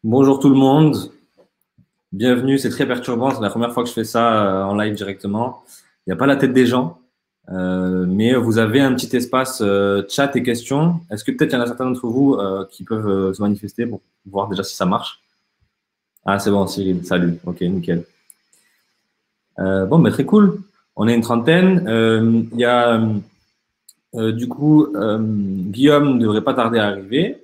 Bonjour tout le monde, bienvenue, c'est très perturbant, c'est la première fois que je fais ça en live directement. Il n'y a pas la tête des gens, mais vous avez un petit espace chat et questions. Est-ce que peut-être il y en a certains d'entre vous qui peuvent se manifester pour voir déjà si ça marche? Ah c'est bon, Cyril, salut, ok, nickel. Bon, bah, très cool, on est une trentaine. Il y a du coup Guillaume ne devrait pas tarder à arriver.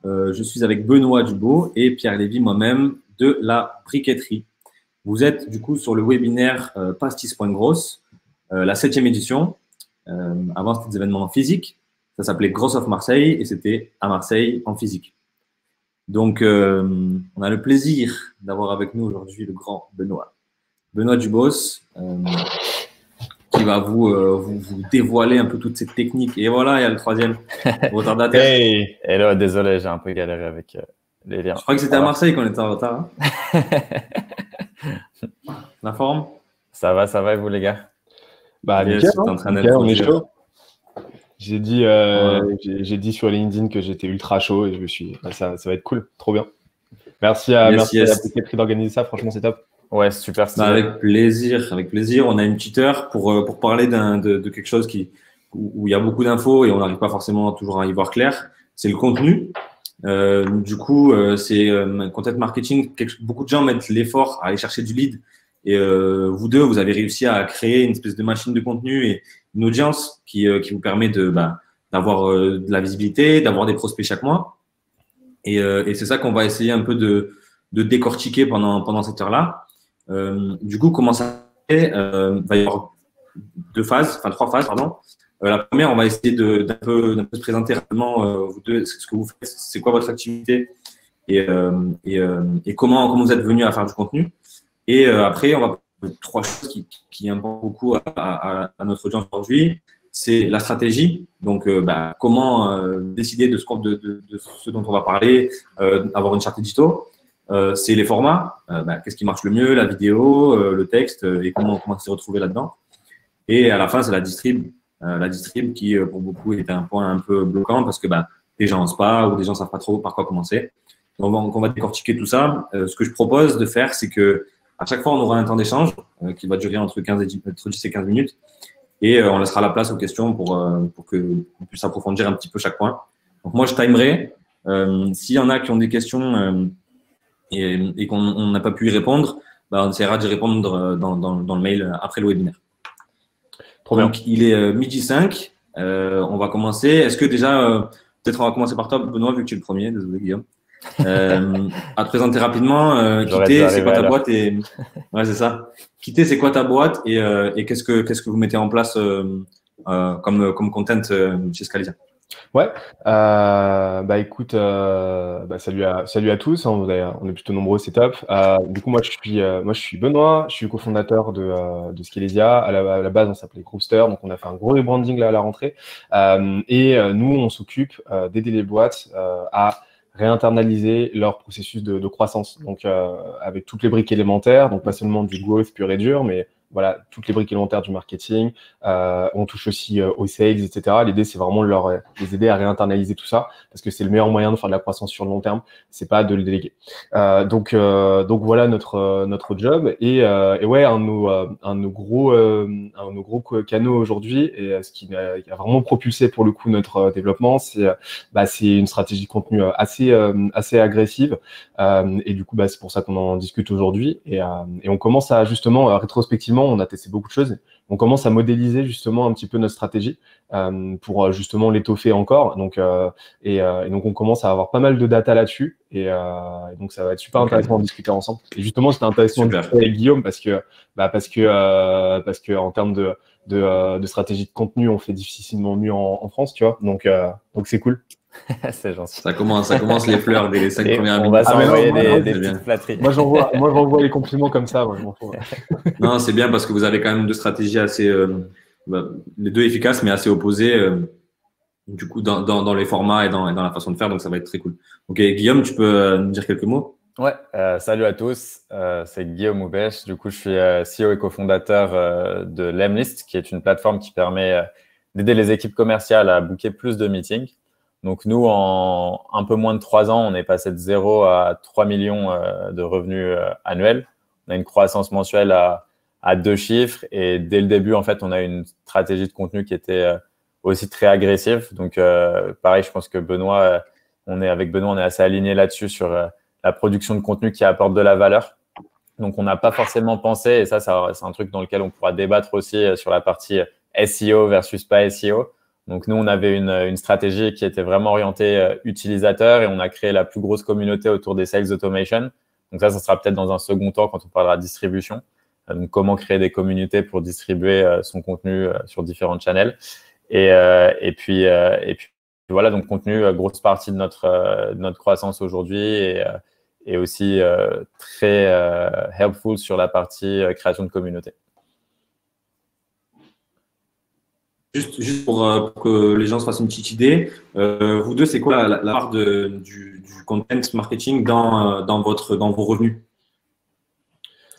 Je suis avec Benoît Dubo et Pierre Lévy, moi-même, de la briqueterie. Vous êtes du coup sur le webinaire Pastis.gross, la 7e édition. Avant, c'était des événements physiques. Ça s'appelait Gross of Marseille et c'était à Marseille en physique. Donc, on a le plaisir d'avoir avec nous aujourd'hui le grand Benoît Dubos, qui va vous dévoiler un peu toutes ces techniques. Et voilà, il y a le troisième retardataire. Hey, hello, désolé, j'ai un peu galéré avec les liens. Je crois que c'était à Marseille qu'on était en retard. Hein. La forme? Ça va et vous les gars? Bah Yes, nickel, t'es en train nickel, on est d'introduire. chaud. J'ai dit, Voilà. j'ai dit sur LinkedIn que j'étais ultra chaud et je me suis, ça va être cool, trop bien. Merci à la briqueterie d'organiser ça, franchement c'est top. Ouais, super stylé. Bah, avec plaisir, avec plaisir. On a une petite heure pour parler de quelque chose où il y a beaucoup d'infos et on n'arrive pas forcément toujours à y voir clair. C'est le contenu. Du coup, c'est content marketing. Beaucoup de gens mettent l'effort à aller chercher du lead. Et vous deux, vous avez réussi à créer une espèce de machine de contenu et une audience qui vous permet d'avoir de la visibilité, d'avoir des prospects chaque mois. Et c'est ça qu'on va essayer un peu de décortiquer pendant cette heure-là. Du coup, comment ça fait va y avoir trois phases, pardon. La première, on va essayer d'un peu se présenter rapidement vous deux, ce que vous faites, c'est quoi votre activité et comment vous êtes venu à faire du contenu. Et après, on va parler de trois choses qui importent beaucoup à notre audience aujourd'hui. C'est la stratégie, donc comment décider de ce dont on va parler, avoir une charte édito. C'est les formats, qu'est-ce qui marche le mieux, la vidéo, le texte et comment s'y retrouver là-dedans. Et à la fin, c'est la distrib qui, pour beaucoup, est un point un peu bloquant parce que des gens n'osent pas ou des gens ne savent pas trop par quoi commencer. Donc, on va décortiquer tout ça. Ce que je propose de faire, c'est que à chaque fois, on aura un temps d'échange qui va durer entre 10 et 15 minutes et on laissera la place aux questions pour qu'on puisse approfondir un petit peu chaque point. Donc, moi, je timerai. S'il y en a qui ont des questions et qu'on n'a pas pu y répondre, on essaiera d'y répondre dans le mail après le webinaire. Donc, il est midi 5. On va commencer. Est-ce que déjà, peut-être on va commencer par toi, Benoît, vu que tu es le premier. Désolé, Guillaume. À te présenter rapidement. Quitter, c'est quoi ta boîte et... Ouais, c'est ça. Quitter, c'est quoi ta boîte et qu'est-ce que vous mettez en place comme content chez Scalizia? Ouais, écoute, salut à tous, hein, on est plutôt nombreux, c'est top. Du coup, moi je suis Benoît, je suis cofondateur de Scalizia. À la base, on s'appelait Groupster, donc on a fait un gros rebranding là à la rentrée. Nous, on s'occupe d'aider les boîtes à réinternaliser leur processus de croissance. Donc, avec toutes les briques élémentaires, donc pas seulement du growth pur et dur, mais voilà, toutes les briques élémentaires du marketing. On touche aussi aux sales, etc. L'idée, c'est vraiment de les aider à réinternaliser tout ça parce que c'est le meilleur moyen de faire de la croissance sur le long terme. C'est pas de le déléguer. Donc voilà notre job. Et ouais, un de nos gros canaux aujourd'hui et ce qui a vraiment propulsé pour le coup notre développement, c'est une stratégie de contenu assez agressive. Et du coup, c'est pour ça qu'on en discute aujourd'hui. Et on commence à justement rétrospectivement, on a testé beaucoup de choses. On commence à modéliser justement un petit peu notre stratégie pour justement l'étoffer encore. Donc, donc, on commence à avoir pas mal de data là-dessus. Et donc, ça va être super intéressant d'en discuter ensemble. Et justement, c'était intéressant de discuter avec Guillaume parce que en termes de stratégie de contenu, on fait difficilement mieux en France, tu vois. Donc c'est cool. C'est gentil. Ça commence les fleurs dès les 5 premières minutes. On va s'envoyer des petites flatteries. Moi, j'envoie les compliments comme ça. Moi, je m'en fous. Non, c'est bien parce que vous avez quand même deux stratégies assez, les deux efficaces, mais assez opposées, du coup, dans les formats et dans la façon de faire. Donc, ça va être très cool. Ok, Guillaume, tu peux nous dire quelques mots? Ouais, salut à tous. C'est Guillaume Houbèche. Du coup, je suis CEO et cofondateur de Lemlist, qui est une plateforme qui permet d'aider les équipes commerciales à booker plus de meetings. Donc, nous, en un peu moins de 3 ans, on est passé de 0 à 3 millions de revenus annuels. On a une croissance mensuelle à 2 chiffres. Et dès le début, en fait, on a une stratégie de contenu qui était aussi très agressive. Donc, pareil, je pense que Benoît, on est assez aligné là-dessus sur la production de contenu qui apporte de la valeur. Donc, on n'a pas forcément pensé, et ça, c'est un truc dans lequel on pourra débattre aussi sur la partie SEO versus pas SEO. Donc, nous, on avait une stratégie qui était vraiment orientée utilisateur et on a créé la plus grosse communauté autour des sales automation. Donc, ça sera peut-être dans un second temps quand on parlera de distribution. Donc, comment créer des communautés pour distribuer son contenu sur différents channels. Et puis, voilà, donc contenu, grosse partie de notre croissance aujourd'hui et aussi très helpful sur la partie création de communauté. Juste pour que les gens se fassent une petite idée, vous deux, c'est quoi la part du content marketing dans vos revenus?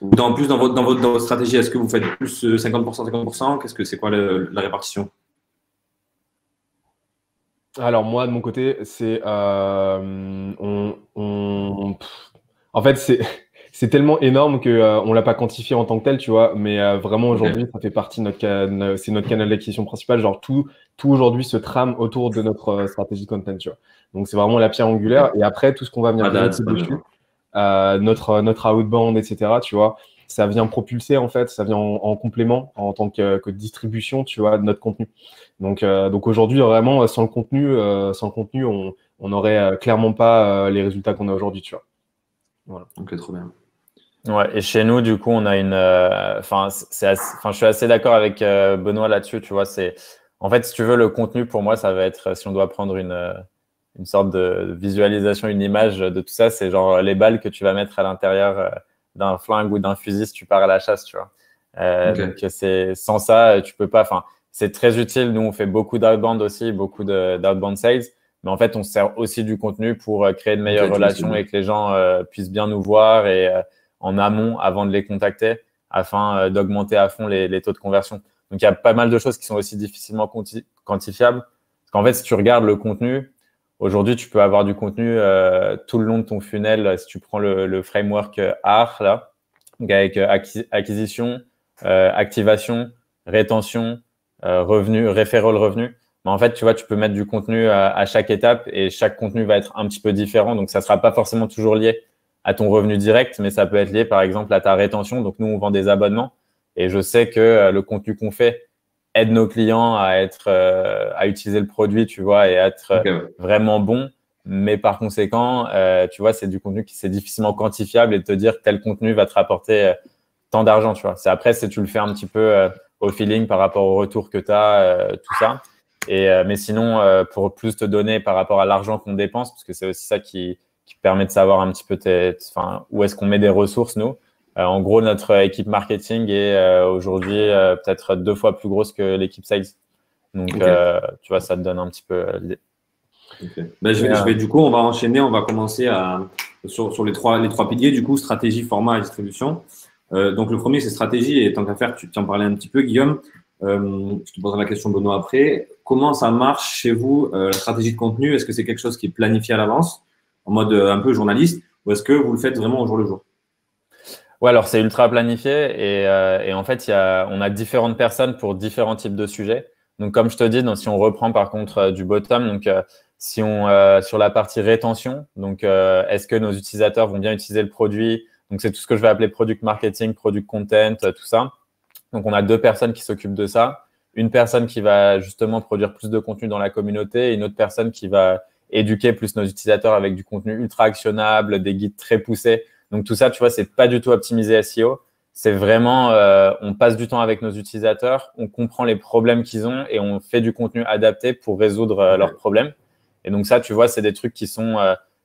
Ou dans votre stratégie, est-ce que vous faites plus 50%, 50%? Qu'est-ce que c'est quoi la répartition? Alors moi, de mon côté, c'est en fait c'est tellement énorme que on l'a pas quantifié en tant que tel, tu vois. Mais vraiment aujourd'hui, ça fait partie de c'est notre canal d'acquisition principal. Genre tout aujourd'hui se trame autour de notre stratégie content, tu vois. Donc c'est vraiment la pierre angulaire. Et après tout ce qu'on va venir dessus, notre outbound, etc. Tu vois. Ça vient propulser, en fait, ça vient en complément en tant que distribution, tu vois, de notre contenu. Donc aujourd'hui, vraiment, sans le contenu, on n'aurait clairement pas les résultats qu'on a aujourd'hui, tu vois. Voilà. Ok, trop bien. Ouais, et chez nous, du coup, on a je suis assez d'accord avec Benoît là-dessus, tu vois. En fait, si tu veux, le contenu, pour moi, ça va être, si on doit prendre une sorte de visualisation, une image de tout ça, c'est genre les balles que tu vas mettre à l'intérieur d'un flingue ou d'un fusil si tu pars à la chasse, tu vois. Donc, sans ça, tu peux pas. Enfin, c'est très utile. Nous, on fait beaucoup d'outbound aussi, beaucoup d'outbound sales. Mais en fait, on se sert aussi du contenu pour créer de meilleures relations et que les gens puissent bien nous voir et en amont avant de les contacter afin d'augmenter à fond les taux de conversion. Donc, il y a pas mal de choses qui sont aussi difficilement quantifiables. Parce qu'en fait, si tu regardes le contenu, aujourd'hui, tu peux avoir du contenu tout le long de ton funnel si tu prends le framework ARR, là, donc avec acquisition, activation, rétention, revenu, referral revenu. Mais en fait, tu vois, tu peux mettre du contenu à chaque étape et chaque contenu va être un petit peu différent. Donc, ça ne sera pas forcément toujours lié à ton revenu direct, mais ça peut être lié, par exemple, à ta rétention. Donc, nous, on vend des abonnements et je sais que le contenu qu'on fait aide nos clients à utiliser le produit, tu vois, et à être vraiment bon. Mais par conséquent, tu vois, c'est du contenu qui c'est difficilement quantifiable et de te dire que tel contenu va te rapporter tant d'argent, tu vois. Après, tu le fais un petit peu au feeling par rapport au retour que tu as, tout ça. Mais sinon, pour plus te donner par rapport à l'argent qu'on dépense, parce que c'est aussi ça qui permet de savoir un petit peu où est-ce qu'on met des ressources, nous. En gros, notre équipe marketing est aujourd'hui peut-être 2 fois plus grosse que l'équipe sales. Donc, tu vois, ça te donne un petit peu l'idée. Du coup, on va enchaîner, on va commencer sur les trois piliers, du coup, stratégie, format et distribution. Donc, le premier, c'est stratégie, et tant qu'à faire, tu en parlais un petit peu, Guillaume. Je te poserai la question, Benoît, après. Comment ça marche chez vous, la stratégie de contenu? Est-ce que c'est quelque chose qui est planifié à l'avance, en mode un peu journaliste, ou est-ce que vous le faites vraiment au jour le jour? Ouais, alors c'est ultra planifié et en fait, on a différentes personnes pour différents types de sujets. Donc, comme je te dis, si on reprend par contre du bottom, donc si sur la partie rétention, donc est-ce que nos utilisateurs vont bien utiliser le produit? Donc, c'est tout ce que je vais appeler product marketing, product content, tout ça. Donc, on a 2 personnes qui s'occupent de ça. Une personne qui va justement produire plus de contenu dans la communauté et une autre personne qui va éduquer plus nos utilisateurs avec du contenu ultra actionnable, des guides très poussés. Donc, tout ça, tu vois, c'est pas du tout optimisé SEO. C'est vraiment, on passe du temps avec nos utilisateurs, on comprend les problèmes qu'ils ont et on fait du contenu adapté pour résoudre leurs problèmes. Et donc, ça, tu vois, c'est des trucs qui sont…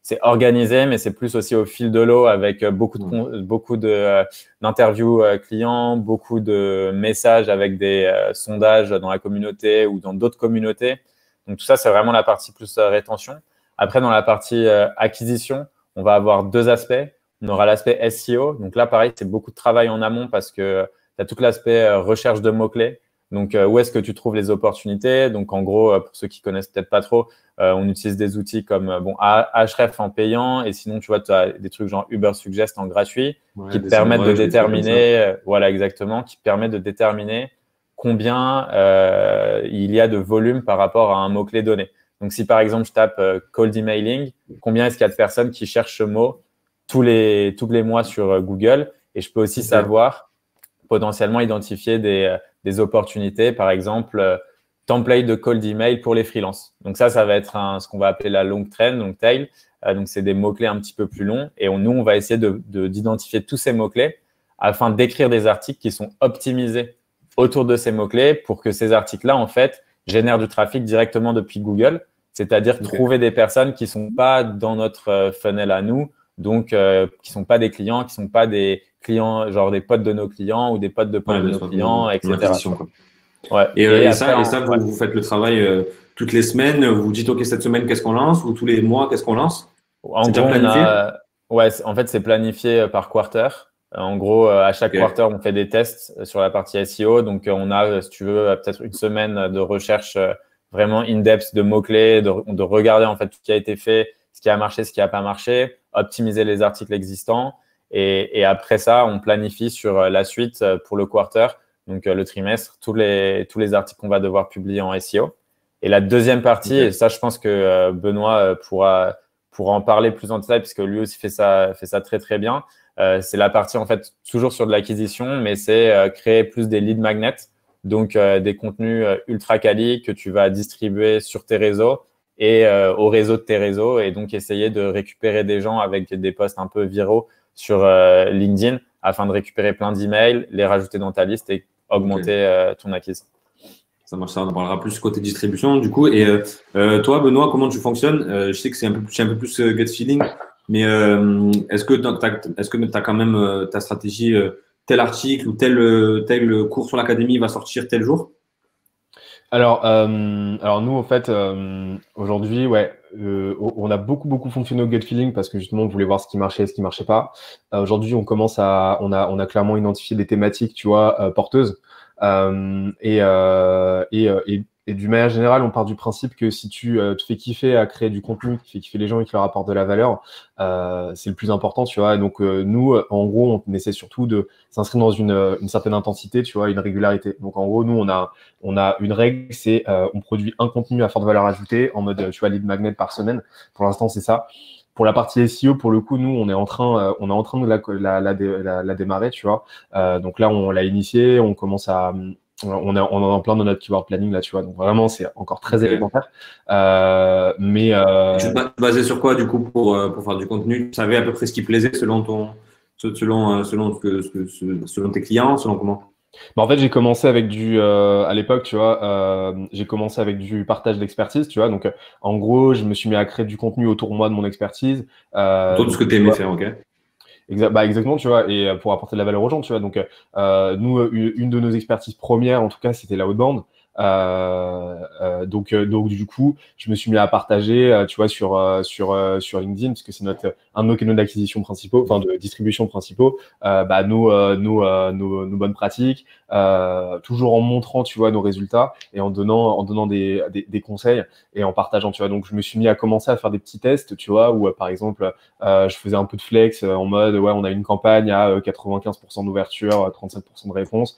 c'est organisé, mais c'est plus aussi au fil de l'eau avec beaucoup d'interviews clients, beaucoup de messages avec des sondages dans la communauté ou dans d'autres communautés. Donc, tout ça, c'est vraiment la partie plus rétention. Après, dans la partie acquisition, on va avoir 2 aspects. On aura l'aspect SEO. Donc là, pareil, c'est beaucoup de travail en amont parce que tu as tout l'aspect recherche de mots-clés. Donc, où est-ce que tu trouves les opportunités? Donc, en gros, pour ceux qui connaissent peut-être pas trop, on utilise des outils comme Ahref en payant, et sinon, tu vois, tu as des trucs genre Uber Suggest en gratuit qui te permettent de déterminer, voilà, exactement, qui permet de déterminer combien il y a de volume par rapport à un mot-clé donné. Donc, si par exemple, je tape cold emailing, combien est-ce qu'il y a de personnes qui cherchent ce mot tous les mois sur Google? Et je peux aussi savoir potentiellement identifier des opportunités, par exemple, template de cold email pour les freelances. Donc ça va être ce qu'on va appeler la long trend, long tail. Donc, c'est des mots-clés un petit peu plus longs. Et nous, on va essayer d'identifier tous ces mots-clés afin d'écrire des articles qui sont optimisés autour de ces mots-clés pour que ces articles-là, en fait, génèrent du trafic directement depuis Google, c'est-à-dire trouver des personnes qui ne sont pas dans notre funnel à nous, donc qui ne sont pas des clients, qui ne sont pas des clients, genre des potes de nos clients ou des potes de potes de nos clients, etc. Ouais. Et ça, vous faites le travail toutes les semaines, vous vous dites, OK, cette semaine, qu'est-ce qu'on lance? Ou tous les mois, qu'est-ce qu'on lance? En gros, en fait, c'est planifié par quarter. En gros, à chaque quarter, on fait des tests sur la partie SEO. Donc, on a, si tu veux, peut-être une semaine de recherche vraiment in-depth de mots-clés, de regarder en fait tout ce qui a été fait, ce qui a marché, ce qui n'a pas marché, optimiser les articles existants. Et après ça, on planifie sur la suite pour le quarter, donc le trimestre, tous les articles qu'on va devoir publier en SEO. Et la deuxième partie, et ça, je pense que Benoît pourra en parler plus en détail, puisque lui aussi fait ça très, très bien. C'est la partie, en fait, toujours sur de l'acquisition, mais c'est créer plus des lead magnets, donc des contenus ultra quali que tu vas distribuer sur tes réseaux et au réseau de tes réseaux, et donc essayer de récupérer des gens avec des posts un peu viraux sur LinkedIn afin de récupérer plein d'emails, les rajouter dans ta liste et augmenter ton acquise. Ça marche, ça, on en parlera plus côté distribution du coup. Et toi, Benoît, comment tu fonctionnes? Je sais que c'est un peu plus gut feeling, mais est-ce que tu as quand même ta stratégie, tel article ou tel cours sur l'académie va sortir tel jour? Alors nous, en fait, aujourd'hui, on a beaucoup fonctionné au gut feeling parce que justement, on voulait voir ce qui marchait et ce qui marchait pas. Aujourd'hui, on a clairement identifié des thématiques, tu vois, porteuses. Et d'une manière générale, on part du principe que si tu te fais kiffer à créer du contenu, qui fait kiffer les gens et qui leur apporte de la valeur, c'est le plus important, tu vois. Et donc, nous, en gros, on essaie surtout de s'inscrire dans une certaine intensité, tu vois, une régularité. Donc, en gros, nous, on a une règle, c'est on produit un contenu à forte valeur ajoutée en mode, tu vois, lead magnet par semaine. Pour l'instant, c'est ça. Pour la partie SEO, pour le coup, nous, on est en train de la démarrer, tu vois. Donc là, on l'a initié, on commence à, on est en plein dans notre keyword planning là, tu vois. Donc vraiment, c'est encore très élémentaire. Tu te basais sur quoi du coup pour faire du contenu? Tu savais à peu près ce qui plaisait selon tes clients, selon comment? En fait, j'ai commencé avec à l'époque, tu vois, j'ai commencé avec du partage d'expertise, tu vois. Donc, en gros, je me suis mis à créer du contenu autour de moi, de mon expertise. Autour de ce que tu aimais faire, ok. Exactement, tu vois, et pour apporter de la valeur aux gens, tu vois. Donc, nous, une de nos expertises premières, en tout cas, c'était la outbound. Donc du coup, je me suis mis à partager, tu vois, sur LinkedIn, parce que c'est un de nos canaux d'acquisition principaux, enfin de distribution principaux, nos bonnes pratiques, toujours en montrant, tu vois, nos résultats et en donnant des conseils et en partageant, tu vois. Donc je me suis mis à commencer à faire des petits tests, tu vois, où par exemple, je faisais un peu de flex en mode, ouais, on a une campagne à 95% d'ouverture, 37% de réponse,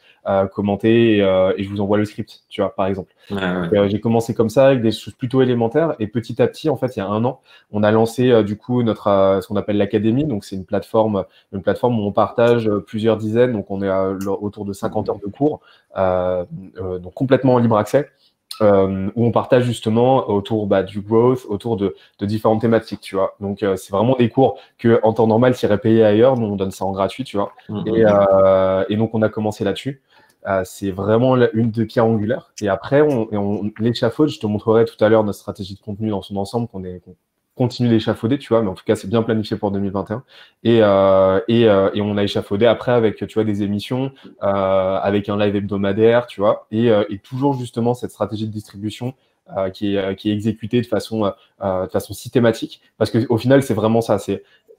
commentez et je vous envoie le script, tu vois, par exemple. J'ai commencé comme ça avec des choses plutôt élémentaires et petit à petit, en fait, il y a 1 an, on a lancé du coup ce qu'on appelle l'académie. Donc c'est une plateforme où on partage plusieurs dizaines, donc on est autour de 50 heures de cours, donc complètement en libre accès. Où on partage justement autour du growth, autour de différentes thématiques, tu vois. Donc, c'est vraiment des cours que en temps normal, tu irais payer ailleurs. Nous, on donne ça en gratuit, tu vois. Et donc, on a commencé là-dessus. C'est vraiment une de pierre angulaire. Et après, on l'échafaude. Je te montrerai tout à l'heure notre stratégie de contenu dans son ensemble qu'on continue d'échafauder, tu vois, mais en tout cas, c'est bien planifié pour 2021. Et on a échafaudé après avec, tu vois, des émissions, avec un live hebdomadaire, tu vois, et toujours justement cette stratégie de distribution qui est exécuté de façon systématique. Parce qu'au final, c'est vraiment ça.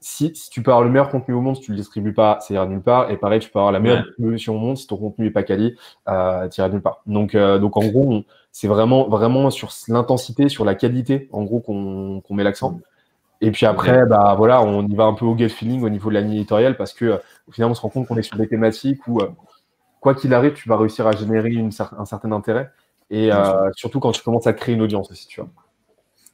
Si tu peux avoir le meilleur contenu au monde, si tu ne le distribues pas, ça ira nulle part. Et pareil, tu peux avoir la meilleure distribution au monde, si ton contenu n'est pas quali, tu iras nulle part. Donc en gros, c'est vraiment sur l'intensité, sur la qualité, en gros, qu'on met l'accent. Et puis après, voilà, on y va un peu au gut feeling au niveau de la ligne éditoriale parce que au final, on se rend compte qu'on est sur des thématiques où, quoi qu'il arrive, tu vas réussir à générer un certain intérêt. Et surtout quand tu commences à créer une audience aussi, tu vois.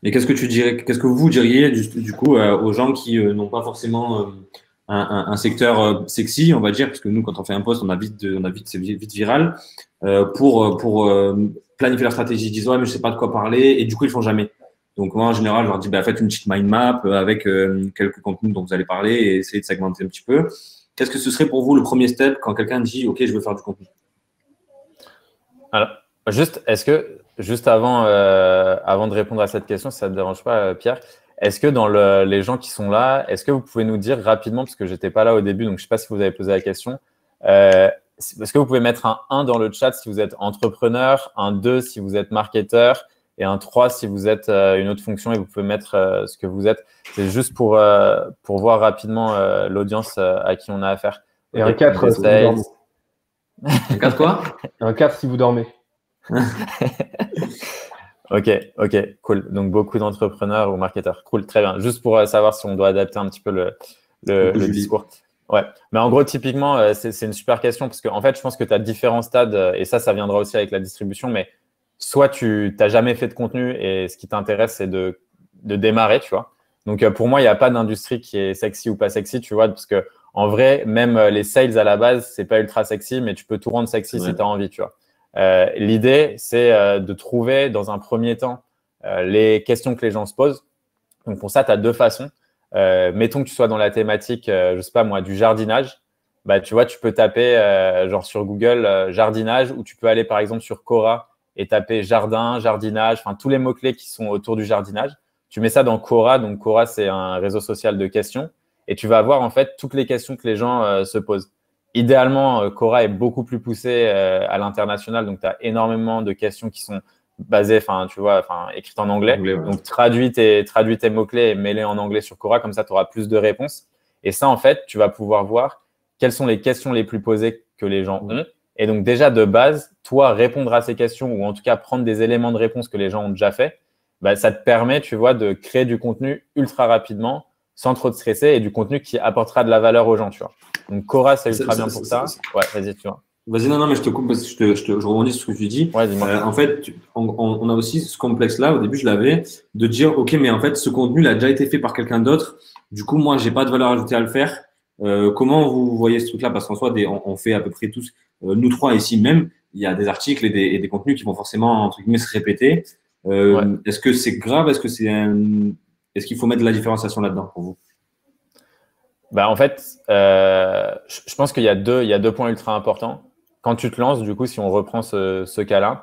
Et qu'est-ce que vous diriez du coup aux gens qui n'ont pas forcément un secteur sexy, on va dire, parce que nous, quand on fait un post, c'est vite viral, pour planifier leur stratégie. Ils disent ouais, mais je sais pas de quoi parler, et du coup, ils font jamais. Donc moi, en général, je leur dis faites une petite mind map avec quelques contenus dont vous allez parler et essayez de segmenter un petit peu. Qu'est-ce que ce serait pour vous le premier step quand quelqu'un dit ok, je veux faire du contenu? Alors, juste avant de répondre à cette question, si ça ne te dérange pas, Pierre, est-ce que dans les gens qui sont là, est-ce que vous pouvez nous dire rapidement, parce que je n'étais pas là au début, donc je ne sais pas si vous avez posé la question, est-ce que vous pouvez mettre un 1 dans le chat si vous êtes entrepreneur, un 2 si vous êtes marketeur et un 3 si vous êtes une autre fonction et vous pouvez mettre ce que vous êtes. C'est juste pour voir rapidement l'audience à qui on a affaire. Et un 4 si vous dormez. Un 4 quoi? Un 4 si vous dormez. Ok, cool. Donc, beaucoup d'entrepreneurs ou marketeurs. Cool, très bien. Juste pour savoir si on doit adapter un petit peu le discours. Ouais, mais en gros, typiquement, c'est une super question parce qu'en fait, je pense que tu as différents stades et ça viendra aussi avec la distribution, mais soit tu n'as jamais fait de contenu et ce qui t'intéresse, c'est de démarrer, tu vois. Donc, pour moi, il n'y a pas d'industrie qui est sexy ou pas sexy, tu vois, parce que en vrai, même les sales à la base, c'est pas ultra sexy, mais tu peux tout rendre sexy si tu as envie, tu vois. L'idée, c'est de trouver dans un premier temps les questions que les gens se posent. Donc, pour ça, tu as deux façons. Mettons que tu sois dans la thématique, je sais pas moi, du jardinage. Bah, tu vois, tu peux taper genre sur Google jardinage ou tu peux aller par exemple sur Quora et taper jardin, jardinage, enfin tous les mots-clés qui sont autour du jardinage. Tu mets ça dans Quora. Donc, Quora, c'est un réseau social de questions et tu vas avoir en fait toutes les questions que les gens se posent. Idéalement, Quora est beaucoup plus poussé à l'international. Donc, tu as énormément de questions qui sont basées, tu vois, écrites en anglais. Donc, traduis tes mots-clés et mets-les en anglais sur Quora. Comme ça, tu auras plus de réponses. Et ça, en fait, tu vas pouvoir voir quelles sont les questions les plus posées que les gens ont. Et donc, déjà, de base, toi, répondre à ces questions ou en tout cas prendre des éléments de réponse que les gens ont déjà fait, bah, ça te permet, tu vois, de créer du contenu ultra rapidement sans trop te stresser et du contenu qui apportera de la valeur aux gens, tu vois. Donc, Quora, c'est ultra bien pour ça. Ouais, vas-y, tu vois. Vas-y, non, mais je te coupe parce que je rebondis sur ce que tu dis. Ouais, dis-moi. En fait, on a aussi ce complexe-là, au début, je l'avais, de dire, OK, mais en fait, ce contenu, il a déjà été fait par quelqu'un d'autre. Du coup, moi, j'ai pas de valeur ajoutée à le faire. Comment vous voyez ce truc-là? Parce qu'en soi, on fait à peu près tous, nous trois ici même, il y a des articles et des contenus qui vont forcément, entre guillemets, se répéter. Est-ce que c'est grave? Est-ce qu'il faut mettre de la différenciation là-dedans pour vous? Bah, en fait, je pense qu'il y a deux points ultra importants. Quand tu te lances, du coup, si on reprend ce cas-là,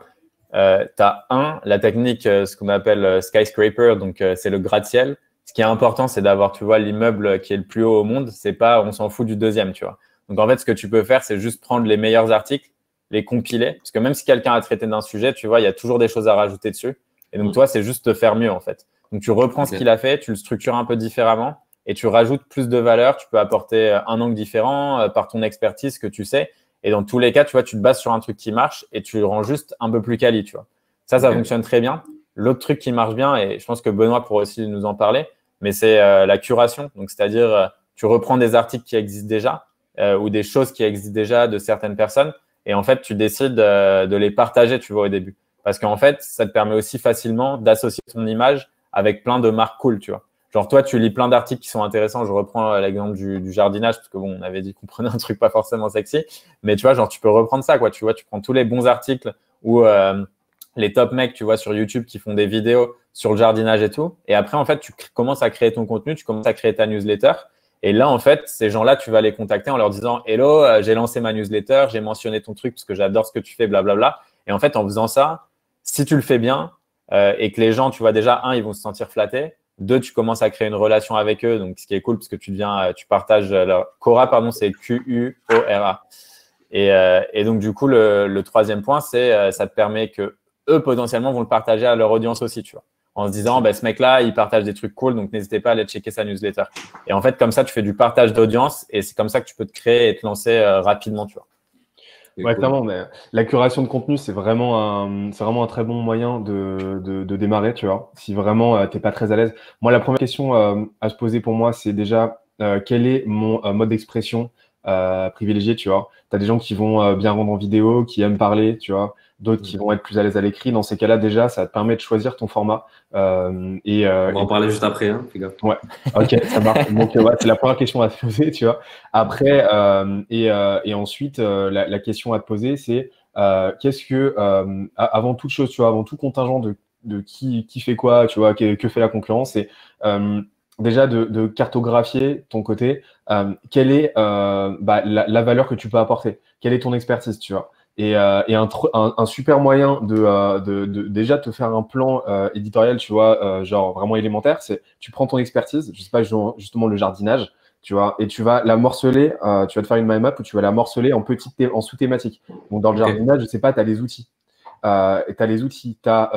tu as la technique, ce qu'on appelle skyscraper, donc c'est le gratte-ciel. Ce qui est important, c'est d'avoir, tu vois, l'immeuble qui est le plus haut au monde. C'est pas, on s'en fout du deuxième, tu vois. Donc, en fait, ce que tu peux faire, c'est juste prendre les meilleurs articles, les compiler. Parce que même si quelqu'un a traité d'un sujet, tu vois, il y a toujours des choses à rajouter dessus. Et donc, toi, c'est juste te faire mieux, en fait. Donc, tu reprends ce qu'il a fait, tu le structures un peu différemment et tu rajoutes plus de valeur. Tu peux apporter un angle différent par ton expertise que tu sais. Et dans tous les cas, tu vois, tu te bases sur un truc qui marche et tu le rends juste un peu plus quali, tu vois. Ça fonctionne très bien. L'autre truc qui marche bien, et je pense que Benoît pourrait aussi nous en parler, mais c'est la curation. Donc, c'est-à-dire, tu reprends des articles qui existent déjà ou des choses qui existent déjà de certaines personnes et en fait, tu décides de les partager, tu vois, au début. Parce qu'en fait, ça te permet aussi facilement d'associer ton image avec plein de marques cool, tu vois. Genre, toi, tu lis plein d'articles qui sont intéressants. Je reprends l'exemple du jardinage parce que bon, on avait dit qu'on prenait un truc pas forcément sexy. Mais tu vois, genre, tu peux reprendre ça, quoi. Tu vois, tu prends tous les bons articles ou les top mecs, tu vois, sur YouTube qui font des vidéos sur le jardinage et tout. Et après, en fait, tu commences à créer ton contenu, tu commences à créer ta newsletter. Et là, en fait, ces gens-là, tu vas les contacter en leur disant « Hello, j'ai lancé ma newsletter, j'ai mentionné ton truc parce que j'adore ce que tu fais, blablabla. » Et en fait, en faisant ça, si tu le fais bien et que les gens, tu vois, déjà, ils vont se sentir flattés. 2, tu commences à créer une relation avec eux, donc ce qui est cool parce que tu partages leur Quora, pardon, c'est Quora. Et donc du coup, le troisième point, c'est ça te permet que eux, potentiellement, vont le partager à leur audience aussi, tu vois. En se disant, ce mec-là, il partage des trucs cool, donc n'hésitez pas à aller checker sa newsletter. Et en fait, comme ça, tu fais du partage d'audience et c'est comme ça que tu peux te créer et te lancer rapidement, tu vois. Ouais, clairement, mais la curation de contenu, c'est vraiment un très bon moyen de démarrer, tu vois. Si vraiment t'es pas très à l'aise. Moi, la première question à se poser pour moi, c'est déjà quel est mon mode d'expression privilégié, tu vois. Tu as des gens qui vont bien rendre en vidéo, qui aiment parler, tu vois. D'autres qui vont être plus à l'aise à l'écrit. Dans ces cas-là, déjà, ça te permet de choisir ton format. On va en parler juste après, hein, les gars. Ouais, ok, ça marche. Donc, ouais, c'est la première question à te poser, tu vois. Après, et ensuite, la question à te poser, c'est qu'est-ce que, avant toute chose, tu vois, avant tout contingent de qui fait quoi, tu vois, que fait la concurrence, c'est déjà de cartographier ton côté, quelle est la valeur que tu peux apporter, quelle est ton expertise, tu vois. Et un super moyen de déjà te faire un plan éditorial, tu vois, genre vraiment élémentaire, c'est tu prends ton expertise, je sais pas, justement le jardinage, tu vois, et tu vas la morceler, tu vas te faire une mind map où tu vas la morceler en sous-thématiques. Donc dans le jardinage, je sais pas, tu as les outils. Tu as les outils, tu as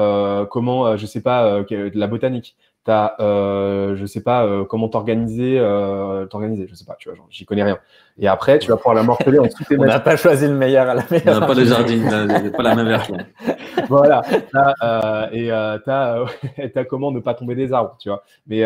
je sais pas, de la botanique, tu as, je sais pas, comment t'organiser, je sais pas, tu vois, j'y connais rien. Et après, tu vas pouvoir la morceler en sous-thématique. On n'a pas choisi le meilleur à la meilleure. On n'a pas de jardin, pas la même version. Voilà. Tu as comment ne pas tomber des arbres, tu vois. Et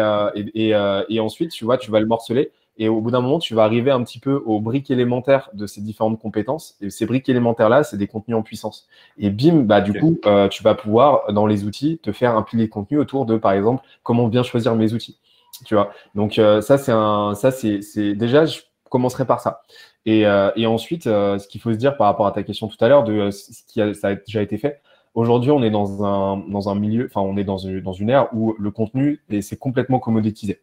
ensuite, tu vois, tu vas le morceler. Et au bout d'un moment, tu vas arriver un petit peu aux briques élémentaires de ces différentes compétences. Et ces briques élémentaires-là, c'est des contenus en puissance. Et bim, du coup, tu vas pouvoir, dans les outils, te faire un pilier de contenu autour de, par exemple, comment bien choisir mes outils. Tu vois. Donc, c'est déjà, je commencerai par ça. Et ensuite, ce qu'il faut se dire par rapport à ta question tout à l'heure de ça a déjà été fait. Aujourd'hui, on est dans un milieu, enfin, on est dans une ère où le contenu, c'est complètement commoditisé.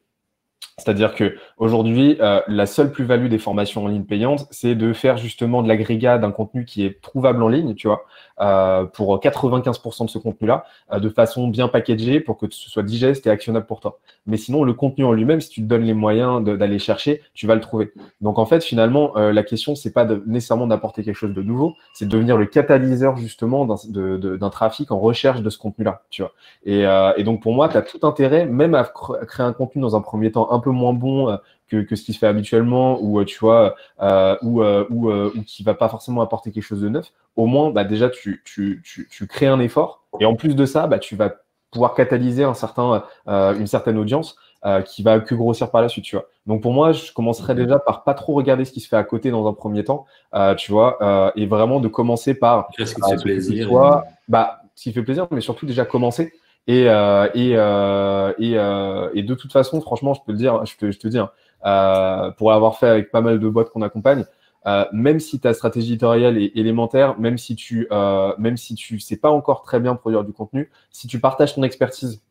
C'est-à-dire que aujourd'hui, la seule plus-value des formations en ligne payantes, c'est de faire justement de l'agrégat d'un contenu qui est trouvable en ligne, tu vois, pour 95% de ce contenu-là, de façon bien packagée pour que ce soit digeste et actionnable pour toi. Mais sinon, le contenu en lui-même, si tu te donnes les moyens d'aller chercher, tu vas le trouver. Donc en fait, finalement, la question, c'est pas nécessairement d'apporter quelque chose de nouveau, c'est de devenir le catalyseur justement d'un trafic en recherche de ce contenu-là, tu vois. Et donc pour moi, tu as tout intérêt, même à créer un contenu dans un premier temps un peu moins bon que ce qui se fait habituellement, ou tu vois, ou qui va pas forcément apporter quelque chose de neuf. Au moins, déjà tu crées un effort, et en plus de ça, tu vas pouvoir catalyser une certaine audience qui va que grossir par la suite, tu vois. Donc pour moi, je commencerai déjà par pas trop regarder ce qui se fait à côté dans un premier temps, tu vois, et vraiment de commencer par ce qui te fait plaisir. Ce qui fait plaisir, mais surtout déjà commencer. Et de toute façon, franchement, je peux le dire, je te dis, pour avoir fait avec pas mal de boîtes qu'on accompagne, même si ta stratégie éditoriale est élémentaire, même si tu sais pas encore très bien produire du contenu, si tu partages ton expertise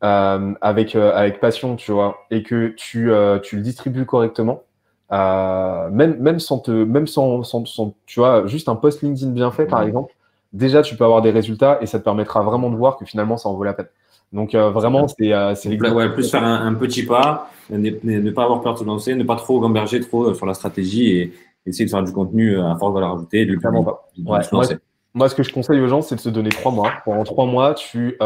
avec passion, tu vois, et que tu le distribues correctement, même sans tu vois, juste un post LinkedIn bien fait, par exemple, déjà tu peux avoir des résultats et ça te permettra vraiment de voir que finalement ça en vaut la peine. Donc vraiment, c'est plus faire un petit pas, ne pas avoir peur de se lancer, ne pas trop gamberger trop sur la stratégie et essayer de faire du contenu à forte valeur ajoutée, de se lancer. Moi, ce que je conseille aux gens, c'est de se donner 3 mois. Pendant 3 mois, tu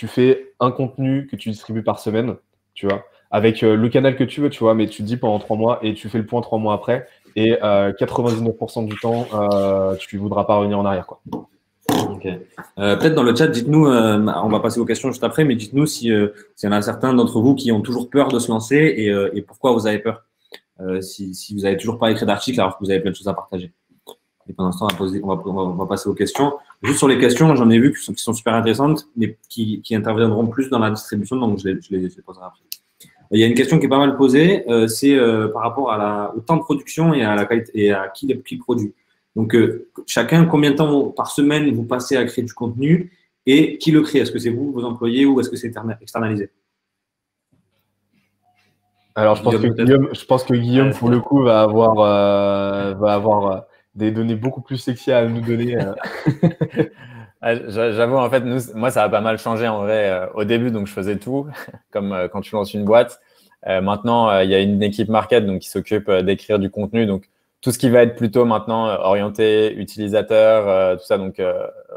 fais un contenu que tu distribues par semaine, tu vois, avec le canal que tu veux, tu vois, mais tu te dis pendant 3 mois et tu fais le point 3 mois après. Et 99% du temps, tu ne voudras pas revenir en arrière, quoi. Ok. Peut-être dans le chat, dites-nous, on va passer aux questions juste après, mais dites-nous s'il y en a certains d'entre vous qui ont toujours peur de se lancer et pourquoi vous avez peur. Si vous n'avez toujours pas écrit d'article alors que vous avez plein de choses à partager. Et pendant ce temps, on va passer aux questions. Juste sur les questions, j'en ai vu qui sont super intéressantes, mais qui interviendront plus dans la distribution, donc je les poserai après. Il y a une question qui est pas mal posée, c'est par rapport au temps de production et à la qualité et à qui le produit. Donc, chacun, combien de temps par semaine vous passez à créer du contenu et qui le crée? Est-ce que c'est vous, vos employés, ou est-ce que c'est externalisé? Alors, je pense que Guillaume, pour le coup, va avoir des données beaucoup plus sexy à nous donner. J'avoue, en fait, moi, ça a pas mal changé en vrai. Au début, donc je faisais tout, comme quand tu lances une boîte. Maintenant, il y a une équipe market donc, qui s'occupe d'écrire du contenu. Donc, tout ce qui va être plutôt maintenant orienté utilisateur, tout ça, donc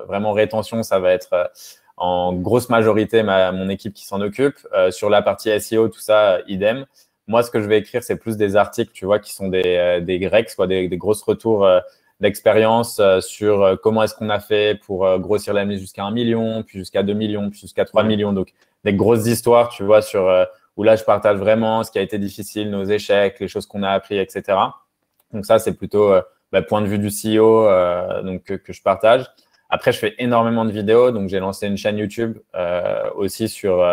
vraiment rétention, ça va être en grosse majorité mon équipe qui s'en occupe. Sur la partie SEO, tout ça, idem. Moi, ce que je vais écrire, c'est plus des articles, tu vois, qui sont des grecs, quoi, des grosses retours d'expérience sur comment est-ce qu'on a fait pour grossir la mise jusqu'à 1 million, puis jusqu'à 2 millions, puis jusqu'à 3 millions. Donc, des grosses histoires, tu vois, sur où là, je partage vraiment ce qui a été difficile, nos échecs, les choses qu'on a appris, etc. Donc, ça, c'est plutôt point de vue du CEO donc, que je partage. Après, je fais énormément de vidéos. Donc, j'ai lancé une chaîne YouTube aussi sur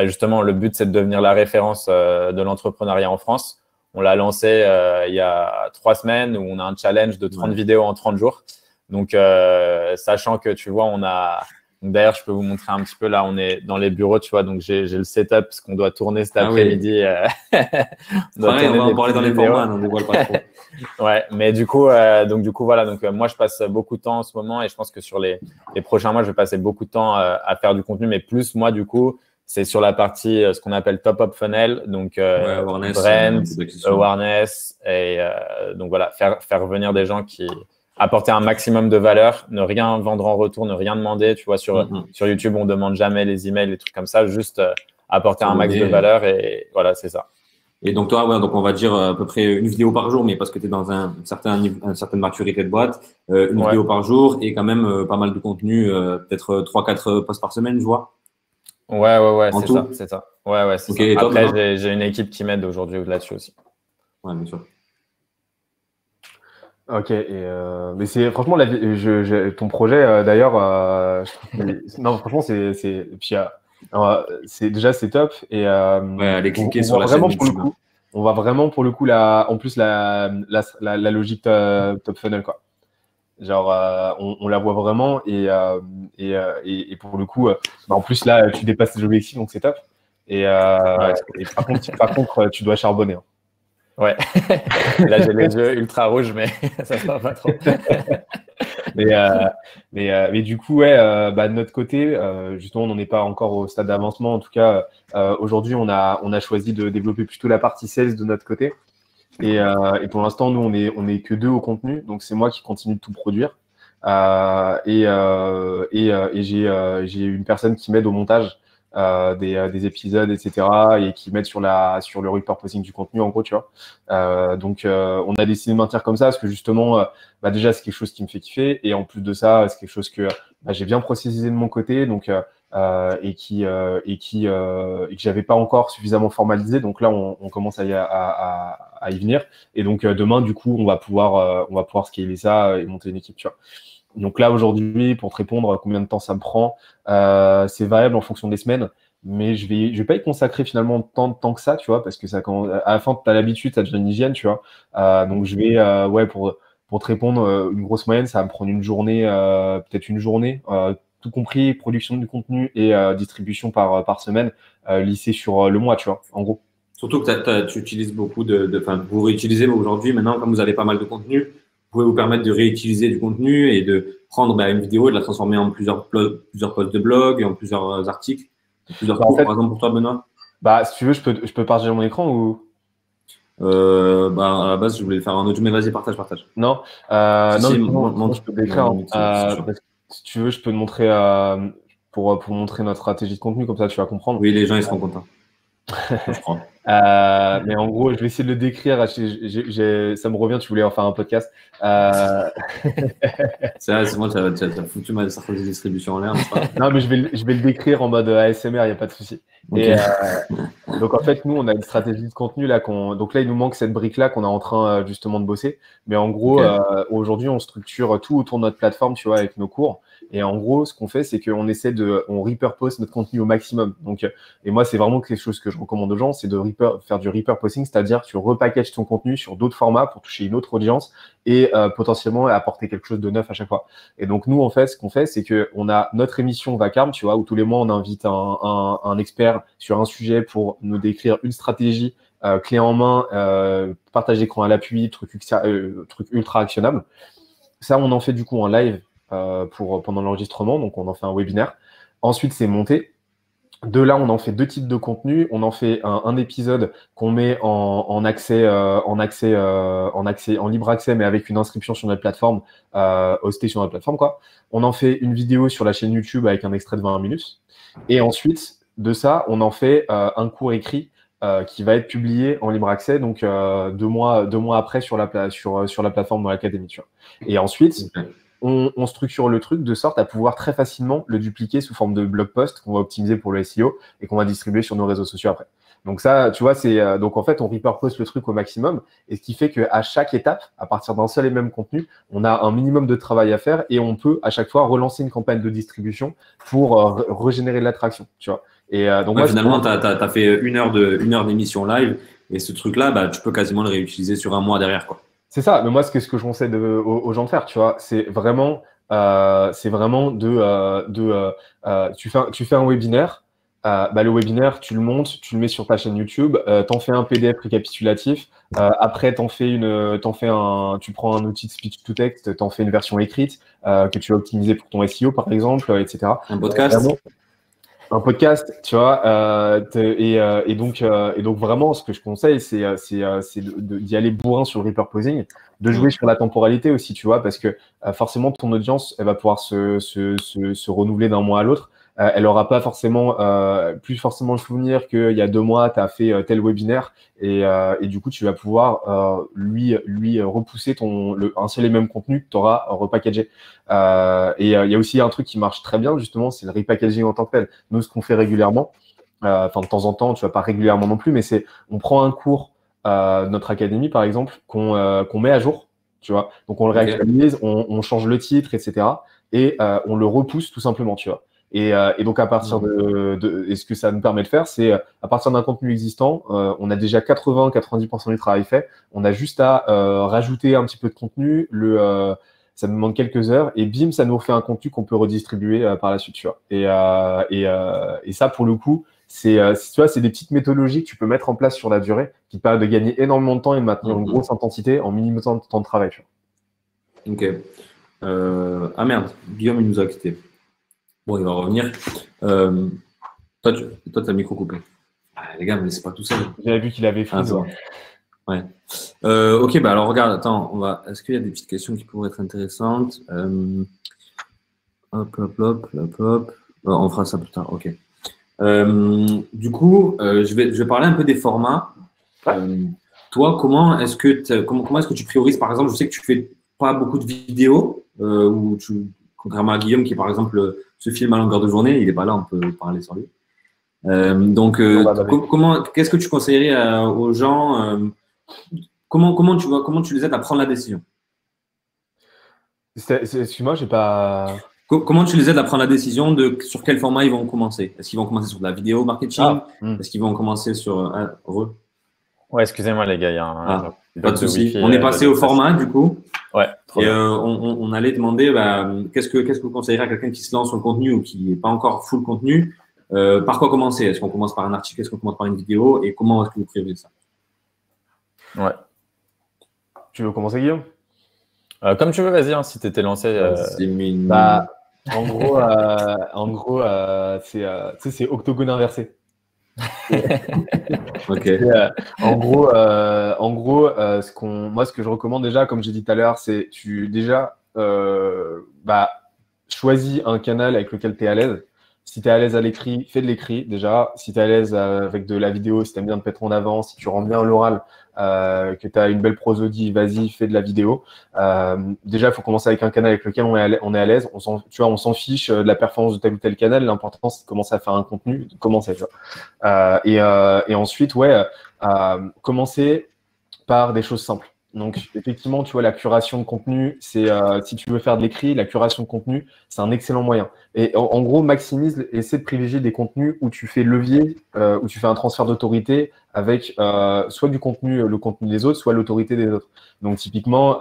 justement, le but, c'est de devenir la référence de l'entrepreneuriat en France. On l'a lancé il y a 3 semaines où on a un challenge de 30 vidéos en 30 jours. Donc, sachant que, tu vois, on a… D'ailleurs, je peux vous montrer un petit peu. Là, on est dans les bureaux, tu vois. Donc, j'ai le setup parce qu'on doit tourner cet après-midi. On va en parler dans les formats, on ne dévoile pas trop. Ouais, mais du coup, voilà. Donc, moi, je passe beaucoup de temps en ce moment et je pense que sur les prochains mois, je vais passer beaucoup de temps à faire du contenu. Mais plus, moi, du coup, c'est sur la partie, ce qu'on appelle top-up funnel. Donc, awareness, brand, awareness. Et donc, voilà, faire venir des gens qui… apporter un maximum de valeur, ne rien vendre en retour, ne rien demander. Tu vois, sur YouTube, on ne demande jamais les emails, les trucs comme ça, juste apporter un max de valeur et voilà, c'est ça. Et donc, toi, donc on va dire à peu près une vidéo par jour, mais parce que tu es dans une certaine maturité de boîte, une vidéo par jour et quand même pas mal de contenu, peut-être 3-4 posts par semaine, je vois. Ouais, c'est ça. Ouais, c'est ça. Après, j'ai une équipe qui m'aide aujourd'hui là-dessus aussi. Ouais, bien sûr. Ok, mais c'est franchement ton projet d'ailleurs. Non, franchement, c'est top et allez cliquer sur la vraiment chaîne pour le YouTube. coup, on va vraiment pour le coup en plus la logique top funnel quoi. Genre on la voit vraiment et pour le coup en plus là tu dépasses tes objectifs donc c'est top et par contre tu dois charbonner. Hein. Ouais, là j'ai les yeux ultra rouges, mais ça se passe pas trop. mais du coup, de notre côté, justement, on n'en est pas encore au stade d'avancement. En tout cas, aujourd'hui, on a choisi de développer plutôt la partie sales de notre côté. Et pour l'instant, nous, on est que 2 au contenu. Donc, c'est moi qui continue de tout produire. Et j'ai une personne qui m'aide au montage. Des épisodes, etc. et qui mettent sur le repurposing du contenu, en gros, tu vois. Donc, on a décidé de maintenir comme ça parce que justement, déjà, c'est quelque chose qui me fait kiffer et en plus de ça, c'est quelque chose que j'ai bien processé de mon côté, donc et que j'avais pas encore suffisamment formalisé. Donc là, on commence à y venir. Et donc demain, du coup, on va pouvoir scaler ça et monter une équipe, tu vois. Donc là, aujourd'hui, pour te répondre combien de temps ça me prend, c'est variable en fonction des semaines, mais je vais pas y consacrer finalement tant de temps que ça, tu vois, parce que ça, à la fin, tu as l'habitude, ça devient une hygiène, tu vois. Donc je vais, pour te répondre, une grosse moyenne, ça va me prendre une journée, peut-être une journée, tout compris, production du contenu et distribution par semaine, lissé sur le mois, tu vois, en gros. Surtout que tu utilises beaucoup vous réutilisez aujourd'hui, maintenant, comme vous avez pas mal de contenu, vous pouvez vous permettre de réutiliser du contenu et de prendre une vidéo et de la transformer en plusieurs posts de blog, en plusieurs articles, plusieurs cours, par exemple, pour toi, Benoît. Si tu veux, je peux partager mon écran ou… à la base, je voulais le faire en audio, mais vas-y, partage. Non, je peux décrire. Si tu veux, je peux te montrer pour montrer notre stratégie de contenu, comme ça tu vas comprendre. Oui, les gens ils seront contents. Je crois. Mais en gros, je vais essayer de le décrire. Ça me revient, tu voulais en faire un podcast. C'est moi, tu as foutu ma stratégie de distribution en l'air. Non, mais je vais le décrire en mode ASMR, il n'y a pas de souci. Okay. Donc en fait, nous, on a une stratégie de contenu là. Donc là, il nous manque cette brique-là qu'on est en train justement de bosser. Mais en gros, aujourd'hui, on structure tout autour de notre plateforme, tu vois, avec nos cours. Et en gros, ce qu'on fait, c'est qu'on on repurpose notre contenu au maximum. Donc, et moi, c'est vraiment quelque chose que je recommande aux gens, c'est de faire du repurposing, c'est-à-dire tu repackages ton contenu sur d'autres formats pour toucher une autre audience et potentiellement apporter quelque chose de neuf à chaque fois. Et donc, nous, en fait, ce qu'on fait, c'est qu'on a notre émission Vacarme, tu vois, où tous les mois, on invite un expert sur un sujet pour nous décrire une stratégie clé en main, partage d'écran à l'appui, truc ultra actionnable. Ça, on en fait du coup en live pendant l'enregistrement, donc on en fait un webinaire. Ensuite, c'est monté. De là, on en fait deux types de contenus. On en fait un épisode qu'on met en libre accès, mais avec une inscription sur notre plateforme, hosté sur notre plateforme, quoi. On en fait une vidéo sur la chaîne YouTube avec un extrait de 20 minutes. Et ensuite, de ça, on en fait un cours écrit qui va être publié en libre accès, donc 2 mois après sur la plateforme dans l'académie. Et ensuite, on structure le truc de sorte à pouvoir très facilement le dupliquer sous forme de blog post qu'on va optimiser pour le SEO et qu'on va distribuer sur nos réseaux sociaux après. Donc ça, tu vois, donc en fait, on repurpose le truc au maximum, et ce qui fait qu'à chaque étape, à partir d'un seul et même contenu, on a un minimum de travail à faire, et on peut à chaque fois relancer une campagne de distribution pour régénérer de l'attraction, tu vois. Et donc moi, finalement, tu as fait une heure d'émission live, et ce truc-là, bah, tu peux quasiment le réutiliser sur un mois derrière, quoi. C'est ça, mais moi, ce que je conseille aux gens de faire, tu vois, c'est vraiment tu fais un webinaire, le webinaire, tu le montes, tu le mets sur ta chaîne YouTube, t'en fais un PDF récapitulatif, après tu prends un outil de speech to text, t'en fais une version écrite que tu vas optimiser pour ton SEO, par exemple, etc. Un podcast. Un podcast, tu vois, et donc vraiment, ce que je conseille, c'est d'y aller bourrin sur le repurposing, de jouer sur la temporalité aussi, tu vois, parce que forcément, ton audience, elle va pouvoir se renouveler d'un mois à l'autre. Elle aura pas forcément, plus forcément le souvenir qu'il y a 2 mois, tu as fait tel webinaire, et du coup, tu vas pouvoir lui repousser un seul et même contenu que tu auras repackagé. Et il y a aussi un truc qui marche très bien, justement, c'est le repackaging en tant que tel. Nous, ce qu'on fait régulièrement, enfin de temps en temps, tu vois, pas régulièrement non plus, mais on prend un cours de notre académie, par exemple, qu'on met à jour, tu vois. Donc on le réactualise, on change le titre, etc. Et on le repousse tout simplement, tu vois. Et donc à partir et ce que ça nous permet de faire, c'est à partir d'un contenu existant, on a déjà 80-90% du travail fait. On a juste à rajouter un petit peu de contenu, ça nous demande quelques heures, et bim, ça nous refait un contenu qu'on peut redistribuer par la suite, tu vois. Et ça, pour le coup, tu vois, c'est des petites méthodologies que tu peux mettre en place sur la durée, qui te permettent de gagner énormément de temps et de maintenir une grosse intensité en minimum de temps de travail, tu vois. Ok. Ah merde, Guillaume, il nous a quittés. Bon, il va revenir. Toi, t'as le micro coupé. Ah, les gars, mais c'est pas tout seul. J'avais vu qu'il avait fait. Ouais. Ok, bah alors regarde, attends, est-ce qu'il y a des petites questions qui pourraient être intéressantes? Hop. On fera ça plus tard, ok. Du coup, je vais parler un peu des formats. Toi, comment est-ce que tu priorises? Par exemple, je sais que tu fais pas beaucoup de vidéos, contrairement à Guillaume qui, par exemple, se filme à longueur de journée, il n'est pas là, on peut parler sur lui. Qu'est-ce que tu conseillerais aux gens? Comment tu les aides à prendre la décision? Excuse-moi, j'ai pas. Comment tu les aides à prendre la décision sur quel format ils vont commencer? Est-ce qu'ils vont commencer sur de la vidéo marketing? Est-ce qu'ils vont commencer sur Ouais, excusez-moi les gars, il y a un pas de souci. On est passé au format du coup. Ouais. Et on allait demander qu'est-ce que vous conseillerez à quelqu'un qui se lance sur le contenu ou qui n'est pas encore full contenu? Par quoi commencer? Est-ce qu'on commence par un article? Est-ce qu'on commence par une vidéo? Et comment est-ce que vous priorisez ça? Ouais. Tu veux commencer, Guillaume? Comme tu veux, vas-y, hein, si tu étais lancé. En gros, c'est octogone inversé. Okay. En gros, ce que je recommande déjà, comme j'ai dit tout à l'heure, c'est choisis un canal avec lequel tu es à l'aise. Si tu es à l'aise à l'écrit, fais de l'écrit déjà. Si tu es à l'aise avec de la vidéo, si tu aimes bien te mettre en avant, si tu rends bien l'oral, que tu as une belle prosodie, vas-y, fais de la vidéo. Déjà, il faut commencer avec un canal avec lequel on est à l'aise. On s'en fiche de la performance de tel ou tel canal. L'important, c'est de commencer à faire un contenu, de commencer. Et ensuite, commencer par des choses simples. Donc, effectivement, tu vois, la curation de contenu, si tu veux faire de l'écrit, la curation de contenu, c'est un excellent moyen. Et en gros, essaie de privilégier des contenus où tu fais levier, où tu fais un transfert d'autorité avec soit le contenu des autres, soit l'autorité des autres. Donc, typiquement,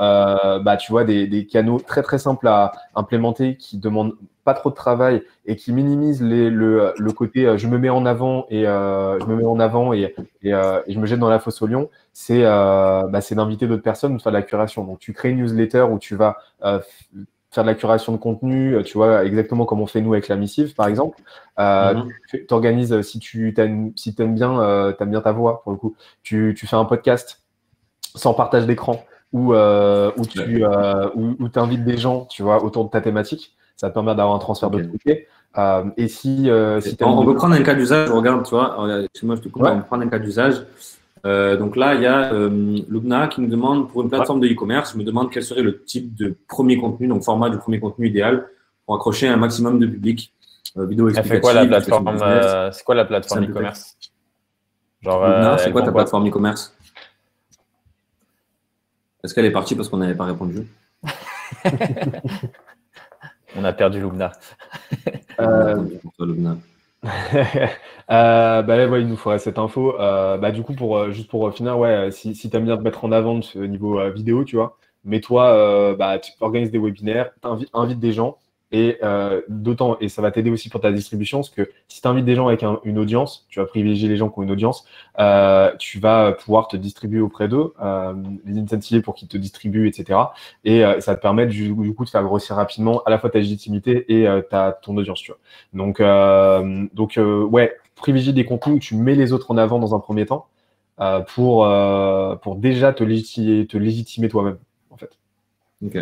tu vois, des canaux très, très simples à implémenter qui demandent pas trop de travail et qui minimisent le côté je me mets en avant et je me jette dans la fosse au lion, c'est d'inviter d'autres personnes de faire de la curation. Donc, tu crées une newsletter où tu vas faire de la curation de contenu, tu vois, exactement comme on fait nous avec la missive, par exemple. Tu organises, si tu aimes bien, t'aimes bien ta voix, pour le coup, tu fais un podcast sans partage d'écran où tu invites des gens, tu vois, autour de ta thématique. Ça te permet d'avoir un transfert de qualité. Et si on peut prendre un cas d'usage, regarde, tu vois, excuse-moi, je te coupe, Ouais. on peut prendre un cas d'usage. Donc là, il y a Lubna qui me demande, pour une plateforme de e-commerce, je me demande quel serait le type de premier contenu, donc format de premier contenu idéal pour accrocher un maximum de public. Vidéo Elle explicative. fait quoi la plateforme c'est quoi la plateforme e-commerce? Genre, Lubna, c'est quoi ta plateforme e-commerce? Est-ce qu'elle est partie parce qu'on n'avait pas répondu? On a perdu Lubna. Là, ouais, il nous faudrait cette info. Du coup, juste pour finir, ouais, si tu aimes bien te mettre en avant de ce niveau vidéo, tu vois, mais toi, tu organises des webinaires, invites des gens et ça va t'aider aussi pour ta distribution parce que si tu invites des gens avec une audience, tu vas privilégier les gens qui ont une audience, tu vas pouvoir te distribuer auprès d'eux, les incentiver pour qu'ils te distribuent, etc. Et ça te permet du coup de faire grossir rapidement à la fois ta légitimité et ton audience, tu vois. Donc ouais, privilégie des contenus où tu mets les autres en avant dans un premier temps pour déjà te légitimer toi-même, en fait. Ok,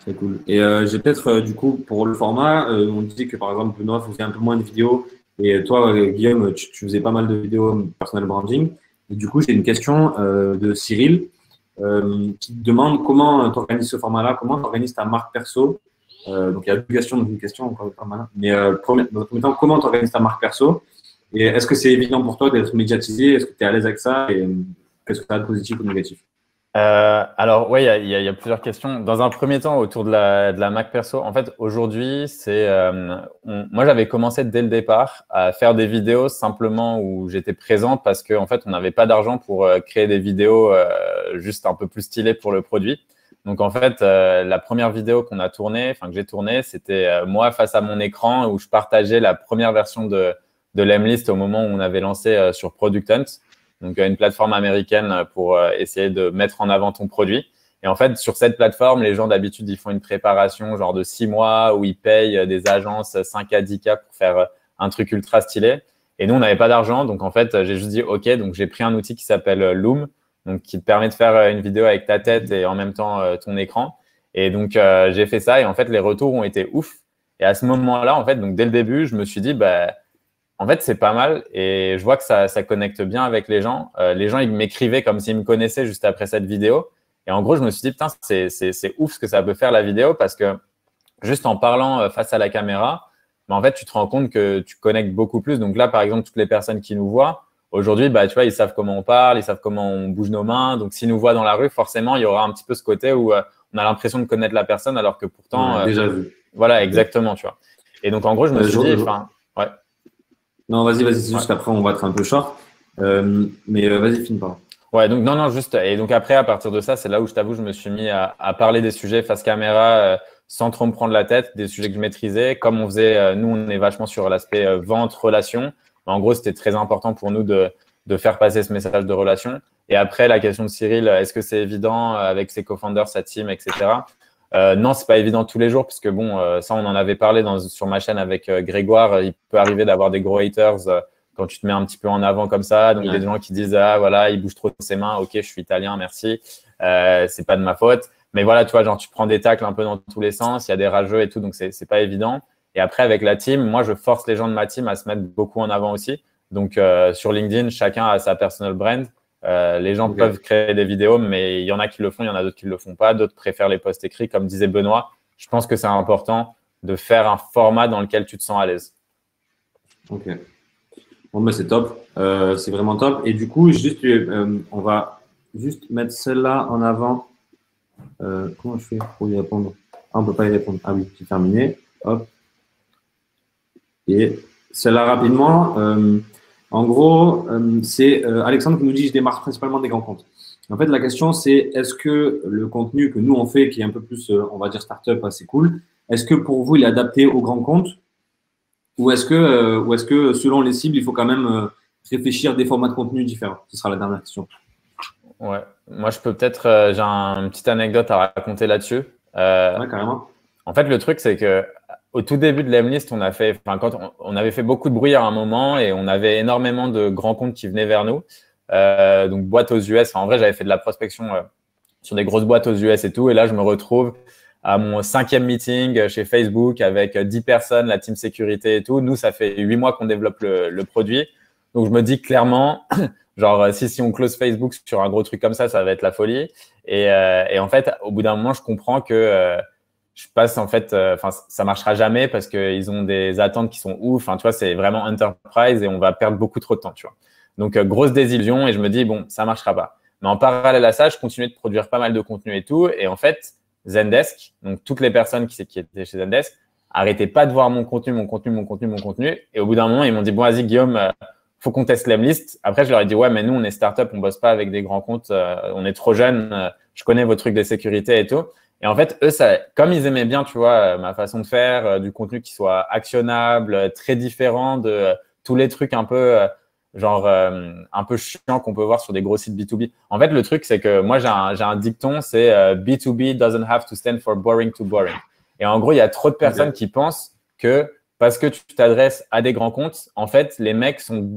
c'est cool. Et j'ai peut-être, du coup, pour le format, on disait que par exemple, Benoît faisait un peu moins de vidéos et toi, Guillaume, tu faisais pas mal de vidéos personal branding. Et du coup, j'ai une question de Cyril qui te demande comment tu organises ce format-là, comment tu organises ta marque perso. Donc, il y a deux questions dans une question, encore pas mal. Mais dans le premier temps, comment tu organises ta marque perso? Et est-ce que c'est évident pour toi d'être médiatisé? Est-ce que tu es à l'aise avec ça? Et qu'est-ce que tu as de positif ou de négatif? Alors, ouais, il y a plusieurs questions. Dans un premier temps, autour de la Mac perso, en fait, aujourd'hui, moi, j'avais commencé dès le départ à faire des vidéos simplement où j'étais présent parce qu'en fait, on n'avait pas d'argent pour créer des vidéos juste un peu plus stylées pour le produit. Donc, en fait, la première vidéo qu'on a tournée, enfin que j'ai tournée, c'était moi face à mon écran où je partageais la première version de l'Emlist au moment où on avait lancé sur Product Hunt. Donc, une plateforme américaine pour essayer de mettre en avant ton produit. Et en fait, sur cette plateforme, les gens, d'habitude, ils font une préparation genre de 6 mois où ils payent des agences 5 à 10K pour faire un truc ultra stylé. Et nous, on n'avait pas d'argent. Donc, en fait, j'ai juste dit OK. Donc, j'ai pris un outil qui s'appelle Loom, donc qui te permet de faire une vidéo avec ta tête et en même temps ton écran. Et donc, j'ai fait ça. Et en fait, les retours ont été ouf. Et à ce moment-là, en fait, donc dès le début, je me suis dit, en fait, c'est pas mal et je vois que ça connecte bien avec les gens. Les gens, ils m'écrivaient comme s'ils me connaissaient juste après cette vidéo. Et en gros, je me suis dit, putain, c'est ouf ce que ça peut faire la vidéo parce que juste en parlant face à la caméra, en fait, tu te rends compte que tu connectes beaucoup plus. Donc là, par exemple, toutes les personnes qui nous voient, aujourd'hui, tu vois, ils savent comment on parle, ils savent comment on bouge nos mains. Donc, s'ils nous voient dans la rue, forcément, il y aura un petit peu ce côté où on a l'impression de connaître la personne alors que pourtant… déjà vu. Voilà, exactement, tu vois. Et donc, en gros, je me suis dit… Ouais. Non, vas-y, c'est juste qu'après, on va être un peu short. Mais vas-y, finis par là. Ouais, donc non, juste. Et donc après, à partir de ça, c'est là où je t'avoue, je me suis mis à parler des sujets face caméra sans trop me prendre la tête, des sujets que je maîtrisais. Comme on faisait, nous, on est vachement sur l'aspect vente, relation. En gros, c'était très important pour nous de faire passer ce message de relation. Et après, la question de Cyril, est-ce que c'est évident avec ses co-founders, sa team, etc. Non, c'est pas évident tous les jours parce que bon, ça, on en avait parlé sur ma chaîne avec Grégoire. Il peut arriver d'avoir des gros haters quand tu te mets un petit peu en avant comme ça. Donc, des gens qui disent, ah, voilà, il bouge trop ses mains. OK, je suis italien, merci. C'est pas de ma faute. Mais voilà, tu vois, genre, tu prends des tacles un peu dans tous les sens. Il y a des rageux et tout. Donc, c'est pas évident. Et après, avec la team, moi, je force les gens de ma team à se mettre beaucoup en avant aussi. Donc, sur LinkedIn, chacun a sa personal brand. Les gens peuvent créer des vidéos, mais il y en a qui le font, il y en a d'autres qui ne le font pas. D'autres préfèrent les posts écrits. Comme disait Benoît, je pense que c'est important de faire un format dans lequel tu te sens à l'aise. Ok. Bon, mais c'est top. C'est vraiment top. Et du coup, on va juste mettre celle-là en avant. Comment je fais pour y répondre? Ah, on ne peut pas y répondre. Ah oui, c'est terminé. Hop. Et celle-là rapidement. En gros, c'est Alexandre qui nous dit « Je démarre principalement des grands comptes ». En fait, la question, c'est est-ce que le contenu que nous, on fait, qui est un peu plus, on va dire, start-up, assez cool, est-ce que pour vous, il est adapté aux grands comptes ou est-ce que selon les cibles, il faut quand même réfléchir à des formats de contenu différents? Ce sera la dernière question. Ouais. Moi, je peux peut-être… j'ai une petite anecdote à raconter là-dessus. Ouais, carrément. En fait, le truc, c'est que au tout début de l'Emlist, quand on avait fait beaucoup de bruit à un moment et on avait énormément de grands comptes qui venaient vers nous. Donc, boîtes aux US. En vrai, j'avais fait de la prospection sur des grosses boîtes aux US et tout. Et là, je me retrouve à mon 5e meeting chez Facebook avec 10 personnes, la team sécurité et tout. Nous, ça fait 8 mois qu'on développe le produit. Donc, je me dis clairement, genre, si on close Facebook sur un gros truc comme ça va être la folie. Et en fait, au bout d'un moment, je comprends que je passe en fait, ça marchera jamais parce qu'ils ont des attentes qui sont ouf. Enfin, tu vois, c'est vraiment enterprise et on va perdre beaucoup trop de temps, tu vois. Donc, grosse désillusion et je me dis, bon, ça marchera pas. Mais en parallèle à ça, je continuais de produire pas mal de contenu et tout. Et en fait, Zendesk, donc toutes les personnes qui étaient chez Zendesk, arrêtaient pas de voir mon contenu. Et au bout d'un moment, ils m'ont dit, bon, vas-y, Guillaume, faut qu'on teste l'Emlist. Après, je leur ai dit, ouais, mais nous, on est startup, on bosse pas avec des grands comptes, on est trop jeunes, je connais vos trucs de sécurité et tout. Et en fait, eux, comme ils aimaient bien, tu vois, ma façon de faire, du contenu qui soit actionnable, très différent de tous les trucs un peu, un peu chiant qu'on peut voir sur des gros sites B2B. En fait, le truc, c'est que moi, j'ai un dicton, c'est B2B doesn't have to stand for boring to boring. Et en gros, il y a trop de personnes qui pensent que parce que tu t'adresses à des grands comptes, en fait, les mecs sont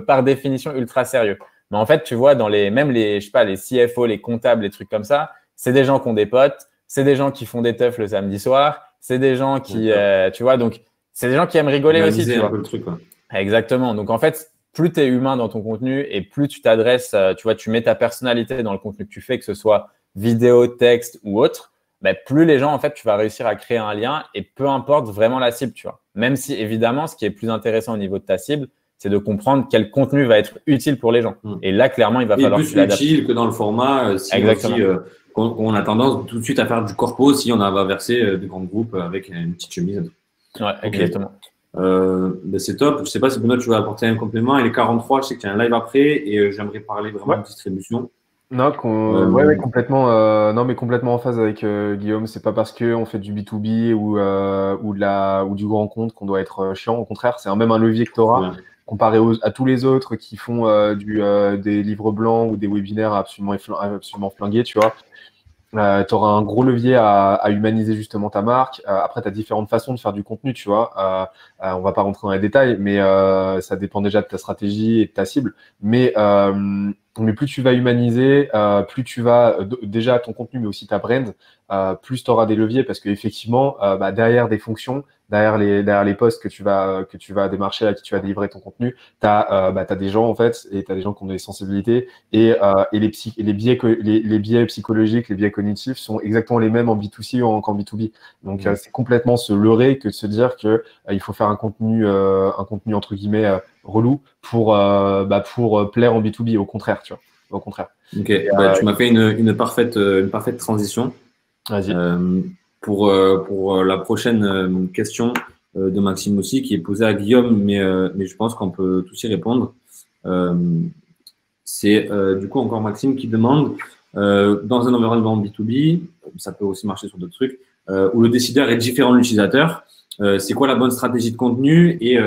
par définition ultra sérieux. Mais en fait, tu vois, même les CFO, les comptables, les trucs comme ça, c'est des gens qui ont des potes, c'est des gens qui font des teufs le samedi soir, c'est des gens qui, tu vois, donc c'est des gens qui aiment rigoler aussi, tu vois. Un peu le truc, quoi. Exactement. Donc, en fait, plus tu es humain dans ton contenu et plus tu t'adresses, tu vois, tu mets ta personnalité dans le contenu que tu fais, que ce soit vidéo, texte ou autre, plus les gens, en fait, tu vas réussir à créer un lien et peu importe vraiment la cible, tu vois. Même si, évidemment, ce qui est plus intéressant au niveau de ta cible, c'est de comprendre quel contenu va être utile pour les gens. Et là, clairement, il va falloir que tu l'adaptes. Plus utile que dans le format, si exactement. Aussi, on a tendance tout de suite à faire du corpo si on va verser des grands groupes avec une petite chemise. Ouais, exactement. C'est top. Je ne sais pas si Benoît, tu veux apporter un complément. Il est 43, je sais qu'il y a un live après et j'aimerais parler vraiment de distribution. Non, complètement. Non, mais complètement en phase avec Guillaume. C'est pas parce qu'on fait du B2B ou du grand compte qu'on doit être chiant. Au contraire, c'est même un levier que tu auras comparé à tous les autres qui font des livres blancs ou des webinaires absolument flingués, tu vois. Tu auras un gros levier à humaniser justement ta marque. Après, tu as différentes façons de faire du contenu, tu vois. On va pas rentrer dans les détails, mais ça dépend déjà de ta stratégie et de ta cible. Mais plus tu vas humaniser, plus tu vas déjà ton contenu, mais aussi ta brand, plus tu auras des leviers parce qu'effectivement, derrière des fonctions, derrière les posts que tu vas démarcher, à qui tu vas délivrer ton contenu, tu as des gens en fait, et tu as des gens qui ont des sensibilités et les biais psychologiques, les biais cognitifs sont exactement les mêmes en B2C qu'en B2B. Donc c'est complètement se leurrer que de se dire que il faut faire un contenu entre guillemets relou pour plaire en B2B. Au contraire, tu vois. Au contraire. Ok. Tu m'as fait une parfaite transition. Vas-y. Pour la prochaine question de Maxime aussi, qui est posée à Guillaume, mais je pense qu'on peut tous y répondre. C'est du coup encore Maxime qui demande, dans un environnement B2B, ça peut aussi marcher sur d'autres trucs, où le décideur est différent de l'utilisateur, c'est quoi la bonne stratégie de contenu et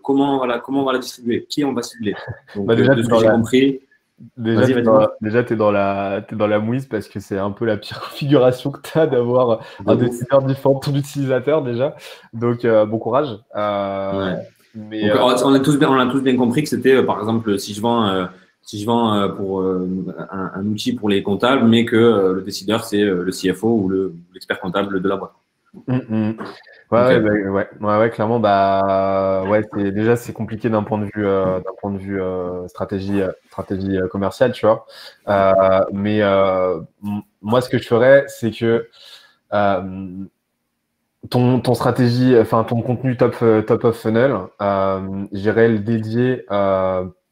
comment on va la distribuer, qui on va cibler. Donc, déjà, de ce que j'ai compris… Déjà, tu es dans la mouise parce que c'est un peu la pire configuration que tu as d'avoir un décideur différent de ton utilisateur déjà. Donc, bon courage. Mais, donc, on a tous bien compris que c'était, par exemple, si je vends pour un outil pour les comptables, mais que le décideur, c'est le CFO ou l'expert comptable de la boîte. Ouais, clairement, c'est compliqué d'un point de vue stratégie commerciale, tu vois. Mais moi, ce que je ferais, c'est que ton stratégie, enfin ton contenu top of funnel, j'irais le dédier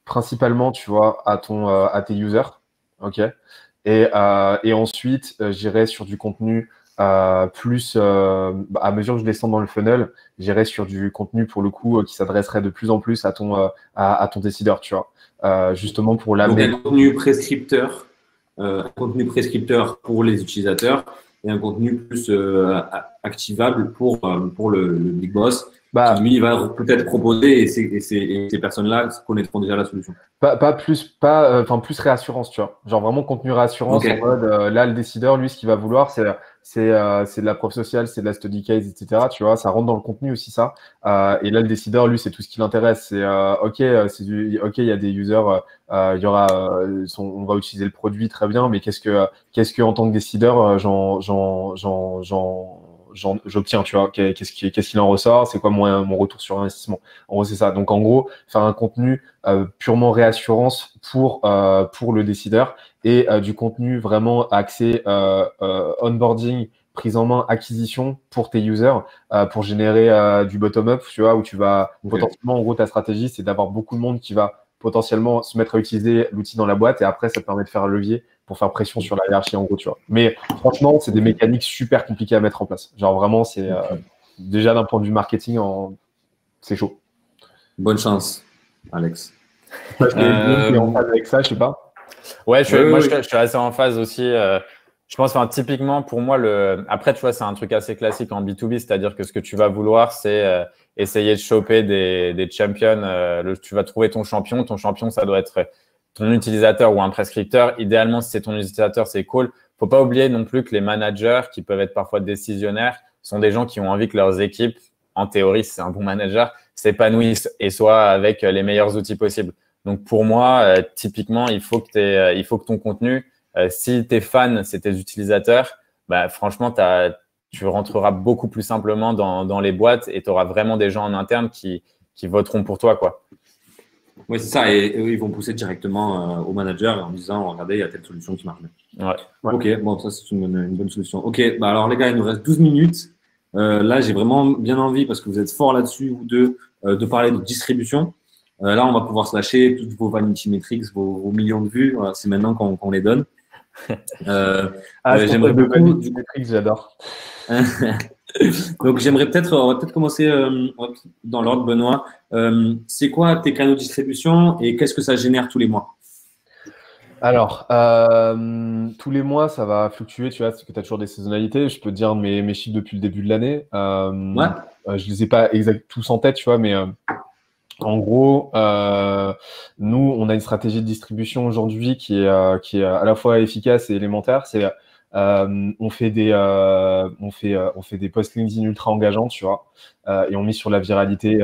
principalement, tu vois, à tes users, ok. Et ensuite, j'irais sur du contenu plus à mesure que je descends dans le funnel, j'irai sur du contenu pour le coup qui s'adresserait de plus en plus à ton décideur, tu vois, justement pour l'amener. Donc un contenu prescripteur pour les utilisateurs et un contenu plus activable pour le big boss qui, lui, va peut-être proposer et ces personnes-là connaîtront déjà la solution. Plus réassurance, tu vois. Genre vraiment contenu réassurance en mode là, le décideur, lui, ce qu'il va vouloir, c'est de la preuve sociale, c'est de la study case, etc. Tu vois, ça rentre dans le contenu aussi, ça. Et là, le décideur, lui, c'est tout ce qui l'intéresse. C'est OK, il y a des users, il y aura, on va utiliser le produit très bien, mais qu'est-ce que en tant que décideur, j'obtiens, tu vois, qu'est-ce qu'il en ressort, c'est quoi mon retour sur investissement. En gros, c'est ça. Donc, en gros, faire un contenu purement réassurance pour le décideur et du contenu vraiment axé onboarding, prise en main, acquisition pour tes users pour générer du bottom-up, tu vois, où tu vas potentiellement, en gros, ta stratégie, c'est d'avoir beaucoup de monde qui va potentiellement se mettre à utiliser l'outil dans la boîte et après, ça te permet de faire un levier pour faire pression sur la hiérarchie, en gros, tu vois. Mais franchement, c'est des mécaniques super compliquées à mettre en place. Genre vraiment, c'est déjà d'un point de vue marketing, c'est chaud. Bonne chance, Alex. Parce que t'es en phase avec ça, je sais pas. Ouais, je suis assez en phase aussi. Je pense, typiquement, pour moi, après, tu vois, c'est un truc assez classique en B2B, c'est-à-dire que ce que tu vas vouloir, c'est essayer de choper des champions. Tu vas trouver ton champion. Ton champion, ça doit être ton utilisateur ou un prescripteur. Idéalement, si c'est ton utilisateur, c'est cool. Faut pas oublier non plus que les managers, qui peuvent être parfois décisionnaires, sont des gens qui ont envie que leurs équipes, en théorie, si c'est un bon manager, s'épanouissent et soient avec les meilleurs outils possibles. Donc, pour moi, typiquement, il faut que ton contenu, si tes fans, c'est tes utilisateurs, franchement, tu rentreras beaucoup plus simplement dans les boîtes et tu auras vraiment des gens en interne qui voteront pour toi, quoi. Oui, c'est ça. Et eux, ils vont pousser directement au manager en disant, regardez, il y a telle solution qui marche bien. Ouais. Ok, bon, ça, c'est une bonne solution. Ok, alors les gars, il nous reste 12 minutes. Là, j'ai vraiment bien envie, parce que vous êtes forts là-dessus, vous deux, de parler de distribution. Là, on va pouvoir se lâcher toutes vos vanity metrics, vos millions de vues. Voilà, c'est maintenant qu'on les donne. J'aimerais beaucoup. Du metrics, j'adore. Donc, on va peut-être commencer dans l'ordre, Benoît. C'est quoi tes canaux de distribution et qu'est-ce que ça génère tous les mois? Alors, tous les mois, ça va fluctuer, tu vois, parce que tu as toujours des saisonnalités. Je peux te dire mes chiffres depuis le début de l'année. Je les ai pas tous en tête, tu vois, mais en gros, nous, on a une stratégie de distribution aujourd'hui qui est à la fois efficace et élémentaire. C'est on fait des posts LinkedIn ultra engageants, tu vois, et on mise sur la viralité.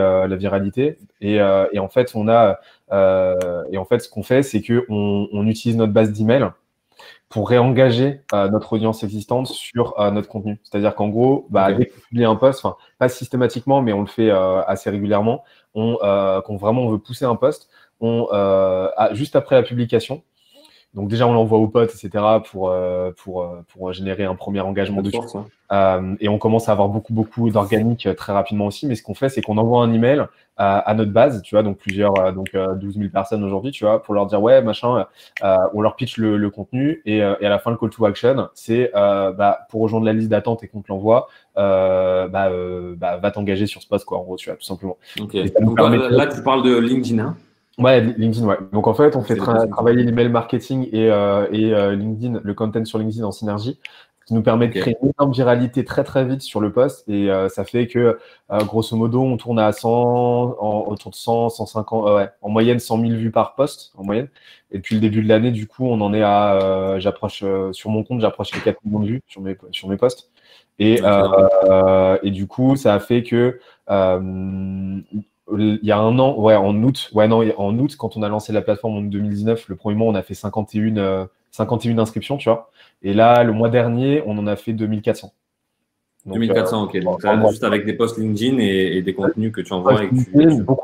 Et en fait, ce qu'on fait, c'est que on utilise notre base d'email pour réengager notre audience existante sur notre contenu. C'est-à-dire qu'en gros, dès qu'on publie un post, pas systématiquement, mais on le fait assez régulièrement, quand vraiment on veut pousser un post, juste après la publication, donc déjà on l'envoie aux potes, etc. pour générer un premier engagement dessus. Et on commence à avoir beaucoup d'organique très rapidement aussi. Mais ce qu'on fait, c'est qu'on envoie un email à notre base, tu vois, donc 12 000 personnes aujourd'hui, tu vois, pour leur dire ouais, machin, on leur pitch le contenu et à la fin le call to action, c'est pour rejoindre la liste d'attente et qu'on te l'envoie, va t'engager sur ce post, quoi, en gros, tu vois, tout simplement. Okay. Donc là, tu parles de LinkedIn, hein? Ouais, LinkedIn, ouais. Donc en fait, on fait travailler l'email marketing et LinkedIn, le content sur LinkedIn en synergie, qui nous permet de créer une énorme viralité très très vite sur le post. Et ça fait que grosso modo, on tourne à 100, autour de 100, 150, en moyenne 100 000 vues par post, en moyenne. Et depuis le début de l'année, du coup, on en est à, sur mon compte, j'approche les 4 millions de vues sur mes posts. Et du coup, ça a fait que il y a un an, en août, quand on a lancé la plateforme en 2019, le premier mois, on a fait 51 inscriptions, tu vois. Et là, le mois dernier, on en a fait 2400. Donc, 2400, ok. Donc, ça, juste avec des posts LinkedIn et des contenus que tu envoies.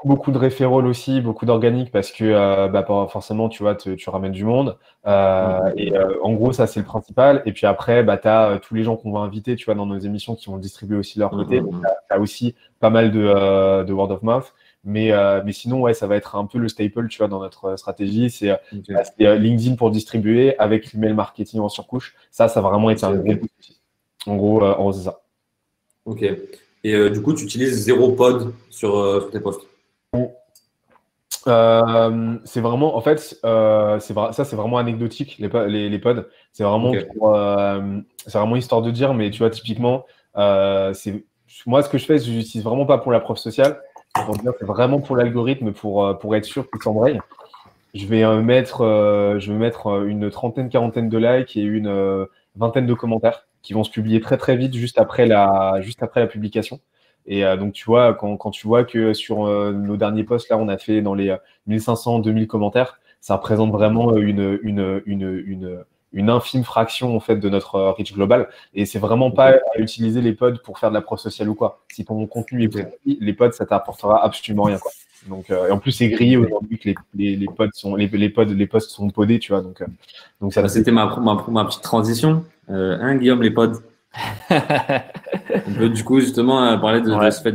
Beaucoup de référals aussi, beaucoup d'organiques parce que forcément, tu vois, tu ramènes du monde. En gros, ça, c'est le principal. Et puis après, tu as tous les gens qu'on va inviter, tu vois, dans nos émissions qui vont distribuer aussi leur côté. Donc, tu as aussi pas mal de word of mouth. Mais sinon, ouais, ça va être un peu le staple, tu vois, dans notre stratégie. C'est LinkedIn pour distribuer avec l'email marketing en surcouche. Ça va vraiment être un gros boost. En gros, c'est ça. Ok. Et du coup, tu utilises 0 pod sur tes posts? C'est vraiment, en fait, c'est vraiment anecdotique, les pods. C'est vraiment, c'est vraiment histoire de dire, mais tu vois, typiquement, Moi, ce que je fais, je l'utilise vraiment pas pour la preuve sociale. C'est vraiment pour l'algorithme, pour être sûr qu'il s'embraye. Je vais mettre une trentaine, quarantaine de likes et une vingtaine de commentaires qui vont se publier très très vite juste après la publication. Et donc tu vois, quand tu vois que sur nos derniers posts là, on a fait dans les 1500, 2000 commentaires, ça représente vraiment une infime fraction en fait de notre reach global. Et c'est vraiment pas à utiliser les pods pour faire de la preuve sociale ou quoi. Si ton contenu est pourri, les pods ça t'apportera absolument rien quoi. Donc, et en plus, c'est grillé aujourd'hui que les posts sont podés, tu vois. Donc ça. C'était ma petite transition. Guillaume, les pods. On peut du coup justement parler de ce fait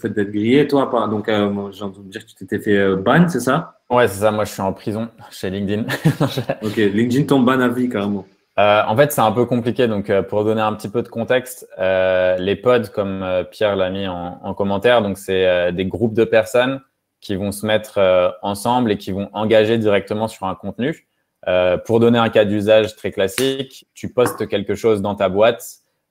d'être grillé. Toi, donc j'ai entendu dire que tu t'étais fait ban, c'est ça? Ouais, c'est ça. Moi, je suis en prison chez LinkedIn. Ok, LinkedIn tombe ban à vie carrément. En fait, c'est un peu compliqué. Donc, pour donner un petit peu de contexte, les pods, comme Pierre l'a mis en commentaire, donc c'est des groupes de personnes qui vont se mettre ensemble et qui vont engager directement sur un contenu. Pour donner un cas d'usage très classique, tu postes quelque chose dans ta boîte,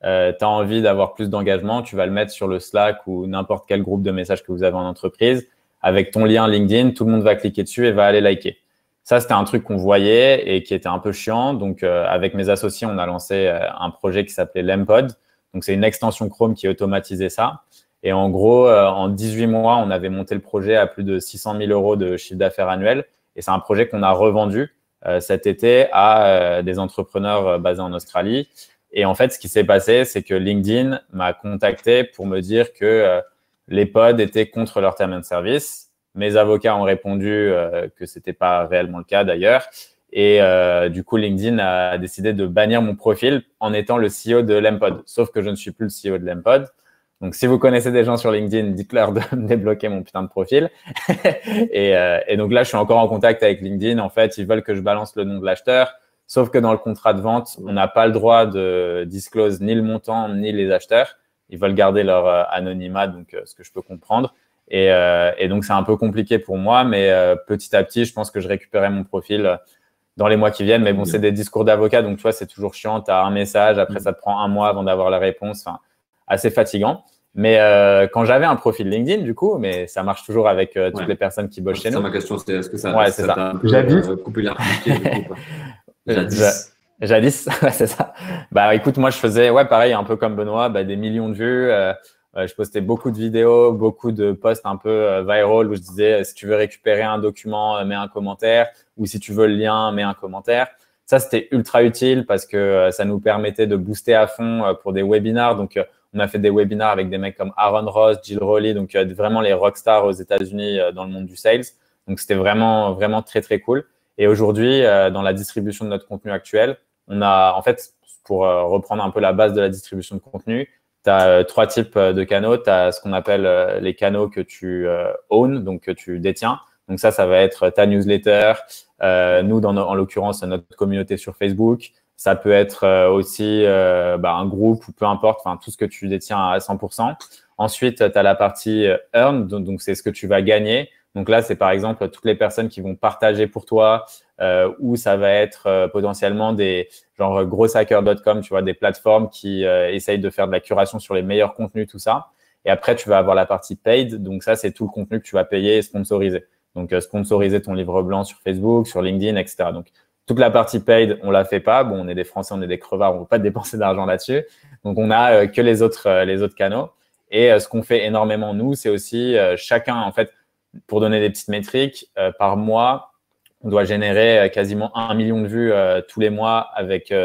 tu as envie d'avoir plus d'engagement, tu vas le mettre sur le Slack ou n'importe quel groupe de messages que vous avez en entreprise. Avec ton lien LinkedIn, tout le monde va cliquer dessus et va aller liker. Ça, c'était un truc qu'on voyait et qui était un peu chiant. Donc, avec mes associés, on a lancé un projet qui s'appelait Lempod. Donc, c'est une extension Chrome qui automatisait ça. Et en gros, en 18 mois, on avait monté le projet à plus de 600 000 € de chiffre d'affaires annuel. Et c'est un projet qu'on a revendu cet été à des entrepreneurs basés en Australie. Et en fait, ce qui s'est passé, c'est que LinkedIn m'a contacté pour me dire que les pods étaient contre leur termes and service. Mes avocats ont répondu que c'était pas réellement le cas d'ailleurs. Et du coup, LinkedIn a décidé de bannir mon profil en étant le CEO de Lempod. Sauf que je ne suis plus le CEO de Lempod. Donc, si vous connaissez des gens sur LinkedIn, dites-leur de me débloquer mon putain de profil. et donc là, je suis encore en contact avec LinkedIn. En fait, ils veulent que je balance le nom de l'acheteur. Sauf que dans le contrat de vente, on n'a pas le droit de disclose ni le montant ni les acheteurs. Ils veulent garder leur anonymat, donc ce que je peux comprendre. Et donc, c'est un peu compliqué pour moi. Mais petit à petit, je pense que je récupérerai mon profil dans les mois qui viennent. Mais bon, c'est des discours d'avocat. Donc, tu vois, c'est toujours chiant. Tu as un message. Après, ça te prend un mois avant d'avoir la réponse. Enfin, assez fatigant. Mais quand j'avais un profil LinkedIn, du coup, mais ça marche toujours avec toutes les personnes qui bossent chez nous. C'est ma question, c'est est-ce que ça t'a un peu coupé l'impunité du coup, Jadis, c'est ça. Bah écoute, moi je faisais pareil, un peu comme Benoît, des millions de vues. Je postais beaucoup de vidéos, beaucoup de posts un peu viral où je disais si tu veux récupérer un document, mets un commentaire, ou si tu veux le lien, mets un commentaire. Ça, c'était ultra utile parce que ça nous permettait de booster à fond pour des webinars. Donc, on a fait des webinars avec des mecs comme Aaron Ross, Jill Rowley, donc vraiment les rockstars aux États-Unis dans le monde du sales. Donc, c'était vraiment, vraiment très, très cool. Et aujourd'hui, dans la distribution de notre contenu actuel, on a, en fait, pour reprendre un peu la base de la distribution de contenu, tu as 3 types de canaux. Tu as ce qu'on appelle les canaux que tu own, donc que tu détiens. Donc ça va être ta newsletter, nous, en l'occurrence, notre communauté sur Facebook. Ça peut être aussi un groupe ou peu importe, enfin tout ce que tu détiens à 100%. Ensuite, tu as la partie earn, donc c'est ce que tu vas gagner. Donc là, c'est par exemple toutes les personnes qui vont partager pour toi ou ça va être potentiellement des genre grosshacker.com, tu vois, des plateformes qui essayent de faire de la curation sur les meilleurs contenus, tout ça. Et après, tu vas avoir la partie paid. Donc ça, c'est tout le contenu que tu vas payer et sponsoriser. Donc, sponsoriser ton livre blanc sur Facebook, sur LinkedIn, etc. Donc, toute la partie paid, on la fait pas. Bon, on est des Français, on est des crevards, on ne veut pas dépenser d'argent là-dessus. Donc, on a que les autres canaux. Et ce qu'on fait énormément, nous, c'est aussi chacun, en fait, pour donner des petites métriques, par mois, on doit générer quasiment 1 million de vues tous les mois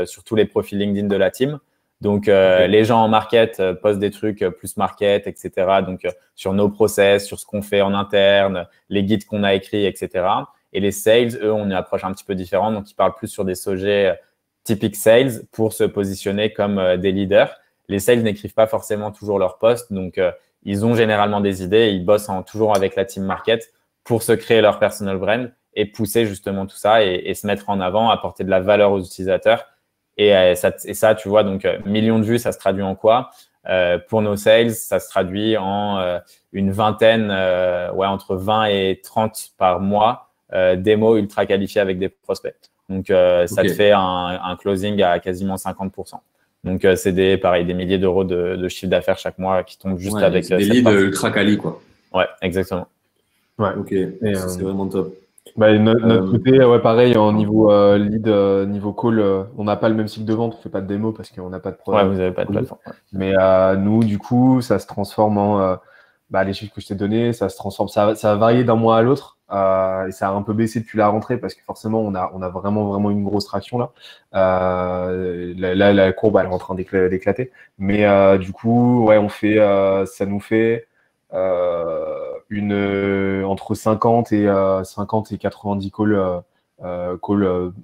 sur tous les profils LinkedIn de la team. Donc, les gens en market postent des trucs plus market, etc. Donc, sur nos process, sur ce qu'on fait en interne, les guides qu'on a écrits, etc. Et les sales, eux, on y approche un petit peu différent. Donc, ils parlent plus sur des sujets typiques sales pour se positionner comme des leaders. Les sales n'écrivent pas forcément toujours leurs posts. Donc, ils ont généralement des idées et ils bossent toujours avec la team market pour se créer leur personal brand et pousser justement tout ça et se mettre en avant, apporter de la valeur aux utilisateurs. Et ça, tu vois, donc millions de vues, ça se traduit en quoi? Pour nos sales, ça se traduit en une vingtaine, entre 20 et 30 par mois, démos ultra qualifiés avec des prospects. Donc, ça te fait un closing à quasiment 50%. Donc, c'est pareil, des milliers d'euros de chiffre d'affaires chaque mois qui tombent juste avec des leads ultra quali, quoi. Ouais, exactement. Ouais. Ok, c'est vraiment top. Notre côté, ouais, pareil, en niveau lead, niveau call, on n'a pas le même cycle de vente, on fait pas de démo parce qu'on n'a pas de produit. Ouais, vous n'avez pas de plateforme. Ouais. Mais nous, du coup, ça se transforme en les chiffres que je t'ai donnés, ça se transforme, ça va varier d'un mois à l'autre. Et ça a un peu baissé depuis la rentrée parce que forcément, on a vraiment une grosse traction là. La courbe, elle est en train d'éclater. Mais du coup, ouais, ça nous fait entre 50 et 90 calls,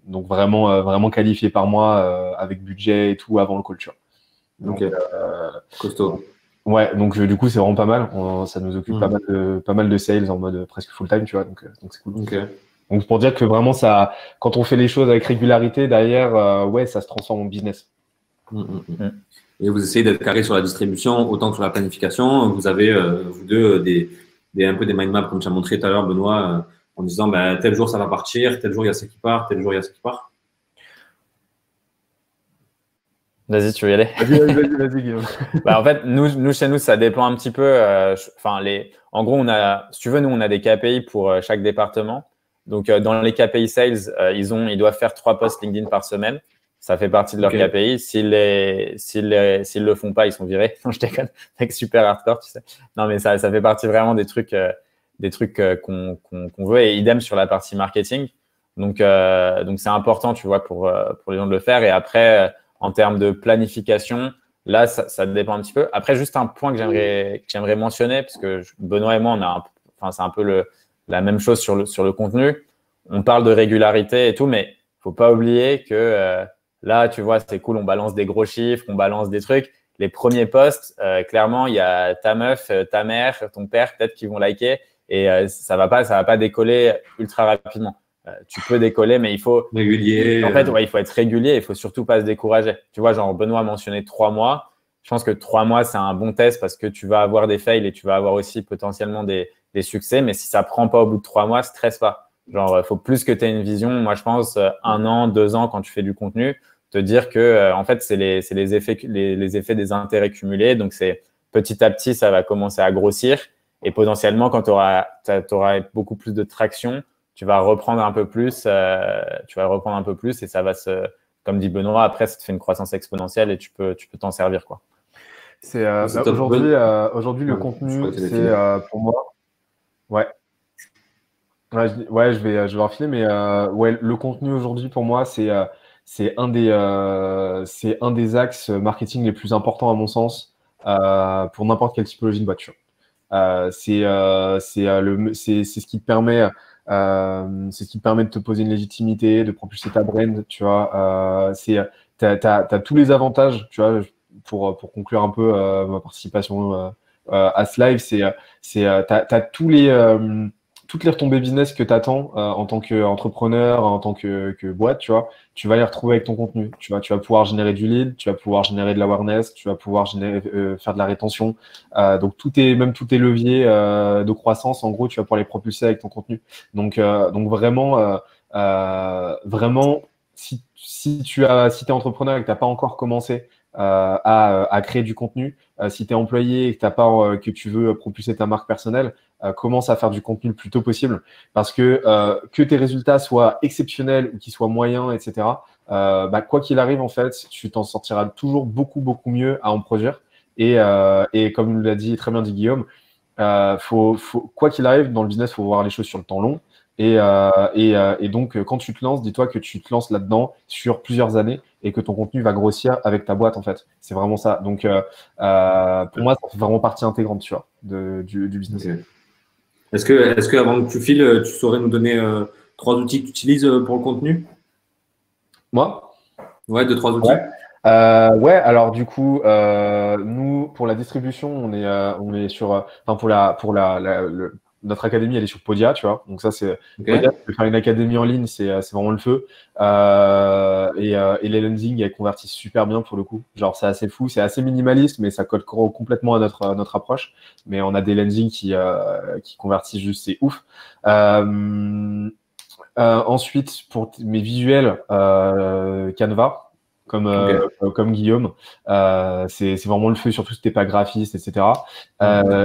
donc vraiment qualifiés par mois avec budget et tout avant le call. Donc, costaud. Ouais, donc du coup c'est vraiment pas mal. Ça nous occupe pas mal de sales en mode presque full time, tu vois. Donc c'est cool. Donc pour dire que vraiment ça, quand on fait les choses avec régularité, derrière, ouais, ça se transforme en business. Et vous essayez d'être carré sur la distribution autant que sur la planification. Vous avez vous deux un peu des mind maps comme tu as montré tout à l'heure, Benoît, en disant tel jour ça va partir, tel jour il y a ça qui part, tel jour il y a ça qui part. Vas-y, tu veux y aller? Vas-y, Guillaume. En fait, nous, chez nous, ça dépend un petit peu. En gros, si tu veux, nous, on a des KPI pour chaque département. Donc, dans les KPI sales, ils doivent faire 3 posts LinkedIn par semaine. Ça fait partie de leur KPI. S'ils le font pas, ils sont virés. Non, je déconne. C'est super hardcore, tu sais. Non, mais ça fait partie vraiment des trucs qu'on veut. Et idem sur la partie marketing. Donc c'est important, tu vois, pour les gens de le faire. Et après, en termes de planification, là, ça dépend un petit peu. Après, juste un point que j'aimerais mentionner, parce que Benoît et moi, c'est un peu la même chose sur le contenu. On parle de régularité et tout, mais faut pas oublier que là, tu vois, c'est cool, on balance des gros chiffres, on balance des trucs. Les premiers posts, clairement, il y a ta meuf, ta mère, ton père, peut-être qui vont liker, et ça va pas décoller ultra rapidement. Tu peux décoller, mais il faut régulier. En fait, ouais, il faut être régulier. Il faut surtout pas se décourager. Tu vois, genre Benoît a mentionné 3 mois. Je pense que 3 mois, c'est un bon test parce que tu vas avoir des fails et tu vas avoir aussi potentiellement des succès. Mais si ça prend pas au bout de 3 mois, stresse pas. Genre, faut plus que tu aies une vision. Moi, je pense 1 an, 2 ans quand tu fais du contenu, te dire que en fait, c'est les effets des intérêts cumulés. Donc, c'est petit à petit, ça va commencer à grossir et potentiellement, quand tu auras beaucoup plus de traction, tu vas reprendre un peu plus et ça va comme dit Benoît, après, ça te fait une croissance exponentielle et tu peux t'en servir, quoi. C'est aujourd'hui, le contenu, c'est pour moi. Ouais. Je vais enfiler, mais ouais, le contenu aujourd'hui pour moi, c'est un des axes marketing les plus importants à mon sens pour n'importe quelle typologie de voiture. C'est ce qui te permet de te poser une légitimité, de propulser ta brand, tu vois. T'as tous les avantages, tu vois, pour conclure un peu ma participation à ce live, t'as toutes les retombées business que tu attends en tant qu'entrepreneur, en tant que boîte, tu vois, tu vas les retrouver avec ton contenu. Tu vas pouvoir générer du lead, tu vas pouvoir générer de l'awareness, tu vas pouvoir faire de la rétention. Donc tous tes leviers de croissance, en gros, tu vas pouvoir les propulser avec ton contenu. Donc vraiment, si tu es entrepreneur et que tu n'as pas encore commencé à créer du contenu, si tu es employé et que tu veux propulser ta marque personnelle, commence à faire du contenu le plus tôt possible parce que tes résultats soient exceptionnels ou qu'ils soient moyens, etc. Quoi qu'il arrive, en fait, tu t'en sortiras toujours beaucoup, beaucoup mieux à en produire. Et comme l'a très bien dit Guillaume, quoi qu'il arrive dans le business, il faut voir les choses sur le temps long. Et donc, quand tu te lances, dis-toi que tu te lances là-dedans sur plusieurs années et que ton contenu va grossir avec ta boîte, en fait. C'est vraiment ça. Donc, pour moi, ça fait vraiment partie intégrante, tu vois, du business. Okay. Est-ce que avant que tu files, tu saurais nous donner 3 outils que tu utilises pour le contenu? Moi? Ouais, 2-3 outils. Ouais, alors du coup, nous, pour la distribution, on est sur, notre académie, elle est sur Podia, tu vois. Donc ça, c'est Podia, tu peux faire une académie en ligne, c'est vraiment le feu. Et les landings, elles convertissent super bien pour le coup. Genre, c'est assez fou, c'est assez minimaliste, mais ça colle complètement à notre approche. Mais on a des landings qui convertissent juste, c'est ouf. Ensuite, pour mes visuels, Canva. comme Guillaume. C'est vraiment le feu, surtout si t'es pas graphiste, etc.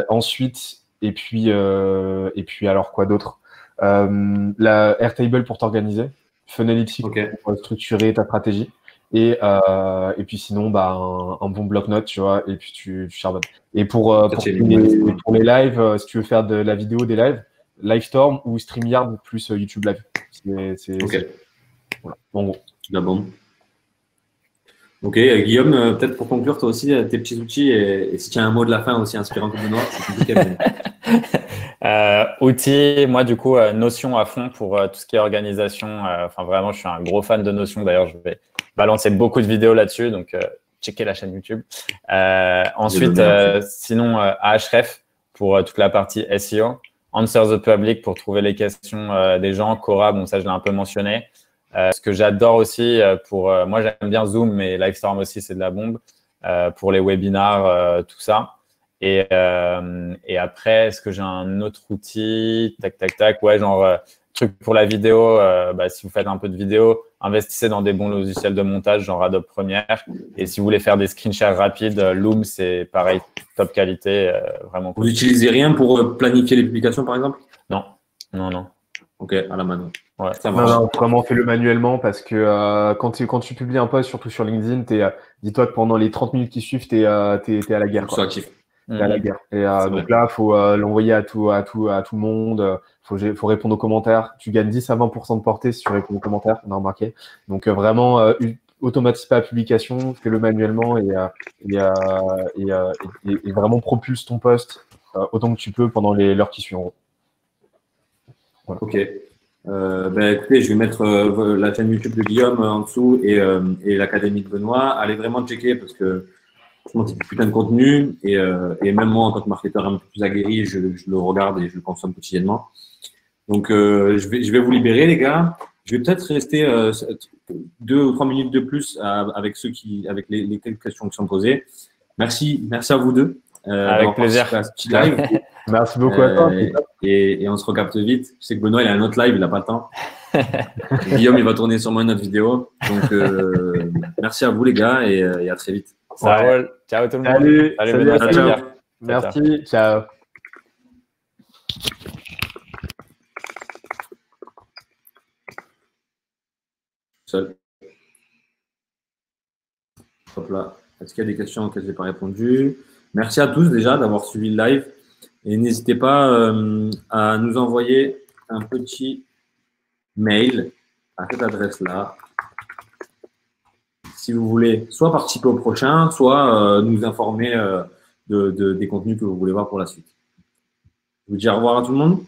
Ensuite, et puis alors quoi d'autre? La Airtable pour t'organiser, Funalytics pour structurer ta stratégie. Et puis sinon, bah, un bon bloc-notes, tu vois, et puis tu charbonnes. Et pour les lives, si tu veux faire de la vidéo, des lives, Livestorm ou StreamYard plus YouTube Live. Voilà, en gros. La bombe. Ok, Guillaume, peut-être pour conclure, toi aussi, tes petits outils, et si tu as un mot de la fin aussi inspirant comme Benoît, c'est compliqué. Outils, moi du coup, Notion à fond pour tout ce qui est organisation. Enfin, vraiment, je suis un gros fan de Notion. D'ailleurs, je vais balancer beaucoup de vidéos là-dessus, donc checker la chaîne YouTube. Ensuite, sinon, Ahref pour toute la partie SEO. Answer the Public pour trouver les questions des gens. Quora, bon, ça, je l'ai un peu mentionné. Ce que j'adore aussi, moi, j'aime bien Zoom, mais Livestorm aussi, c'est de la bombe pour les webinars, tout ça. Et après, est-ce que j'ai un autre outil? Tac. Ouais, genre, truc pour la vidéo. Si vous faites un peu de vidéo, investissez dans des bons logiciels de montage, genre Adobe Premiere. Et si vous voulez faire des screen shares rapides, Loom, c'est pareil, top qualité, vraiment cool. Vous n'utilisez rien pour planifier les publications, par exemple? Non. Ok, à la mano. Ouais. Ça marche. Non, vraiment, fais-le manuellement parce que quand tu publies un post, surtout sur LinkedIn, dis-toi que pendant les 30 minutes qui suivent, t'es à la guerre. Sois actif. T'es à la guerre. Et donc là, il faut l'envoyer à tout le monde. Faut répondre aux commentaires. Tu gagnes 10 à 20% de portée si tu réponds aux commentaires, on a remarqué. Donc vraiment, automatise pas la publication, fais-le manuellement et vraiment propulse ton post autant que tu peux pendant l'heures qui suivront. Voilà. Ok. Écoutez, je vais mettre la chaîne YouTube de Guillaume en dessous et l'académie de Benoît. Allez vraiment checker parce que franchement, c'est du putain de contenu et même moi, en tant que marketeur un peu plus aguerri, je le regarde et je le consomme quotidiennement. Donc, je vais vous libérer, les gars. Je vais peut-être rester 2 ou 3 minutes de plus avec les quelques questions qui sont posées. Merci à vous deux. Avec plaisir. À ce petit live. Merci beaucoup à toi. Et on se recapte vite. Je sais que Benoît, il a un autre live, il n'a pas le temps. Guillaume, il va tourner sûrement une autre vidéo. Donc, merci à vous, les gars, et à très vite. Ça roule. Ciao tout le monde. Salut Benoît, ciao. salut. Merci. Ciao. Seul. Hop là. Est-ce qu'il y a des questions auxquelles je n'ai pas répondu? Merci à tous déjà d'avoir suivi le live. Et n'hésitez pas à nous envoyer un petit mail à cette adresse-là. Si vous voulez soit participer au prochain, soit nous informer des contenus que vous voulez voir pour la suite. Je vous dis au revoir à tout le monde.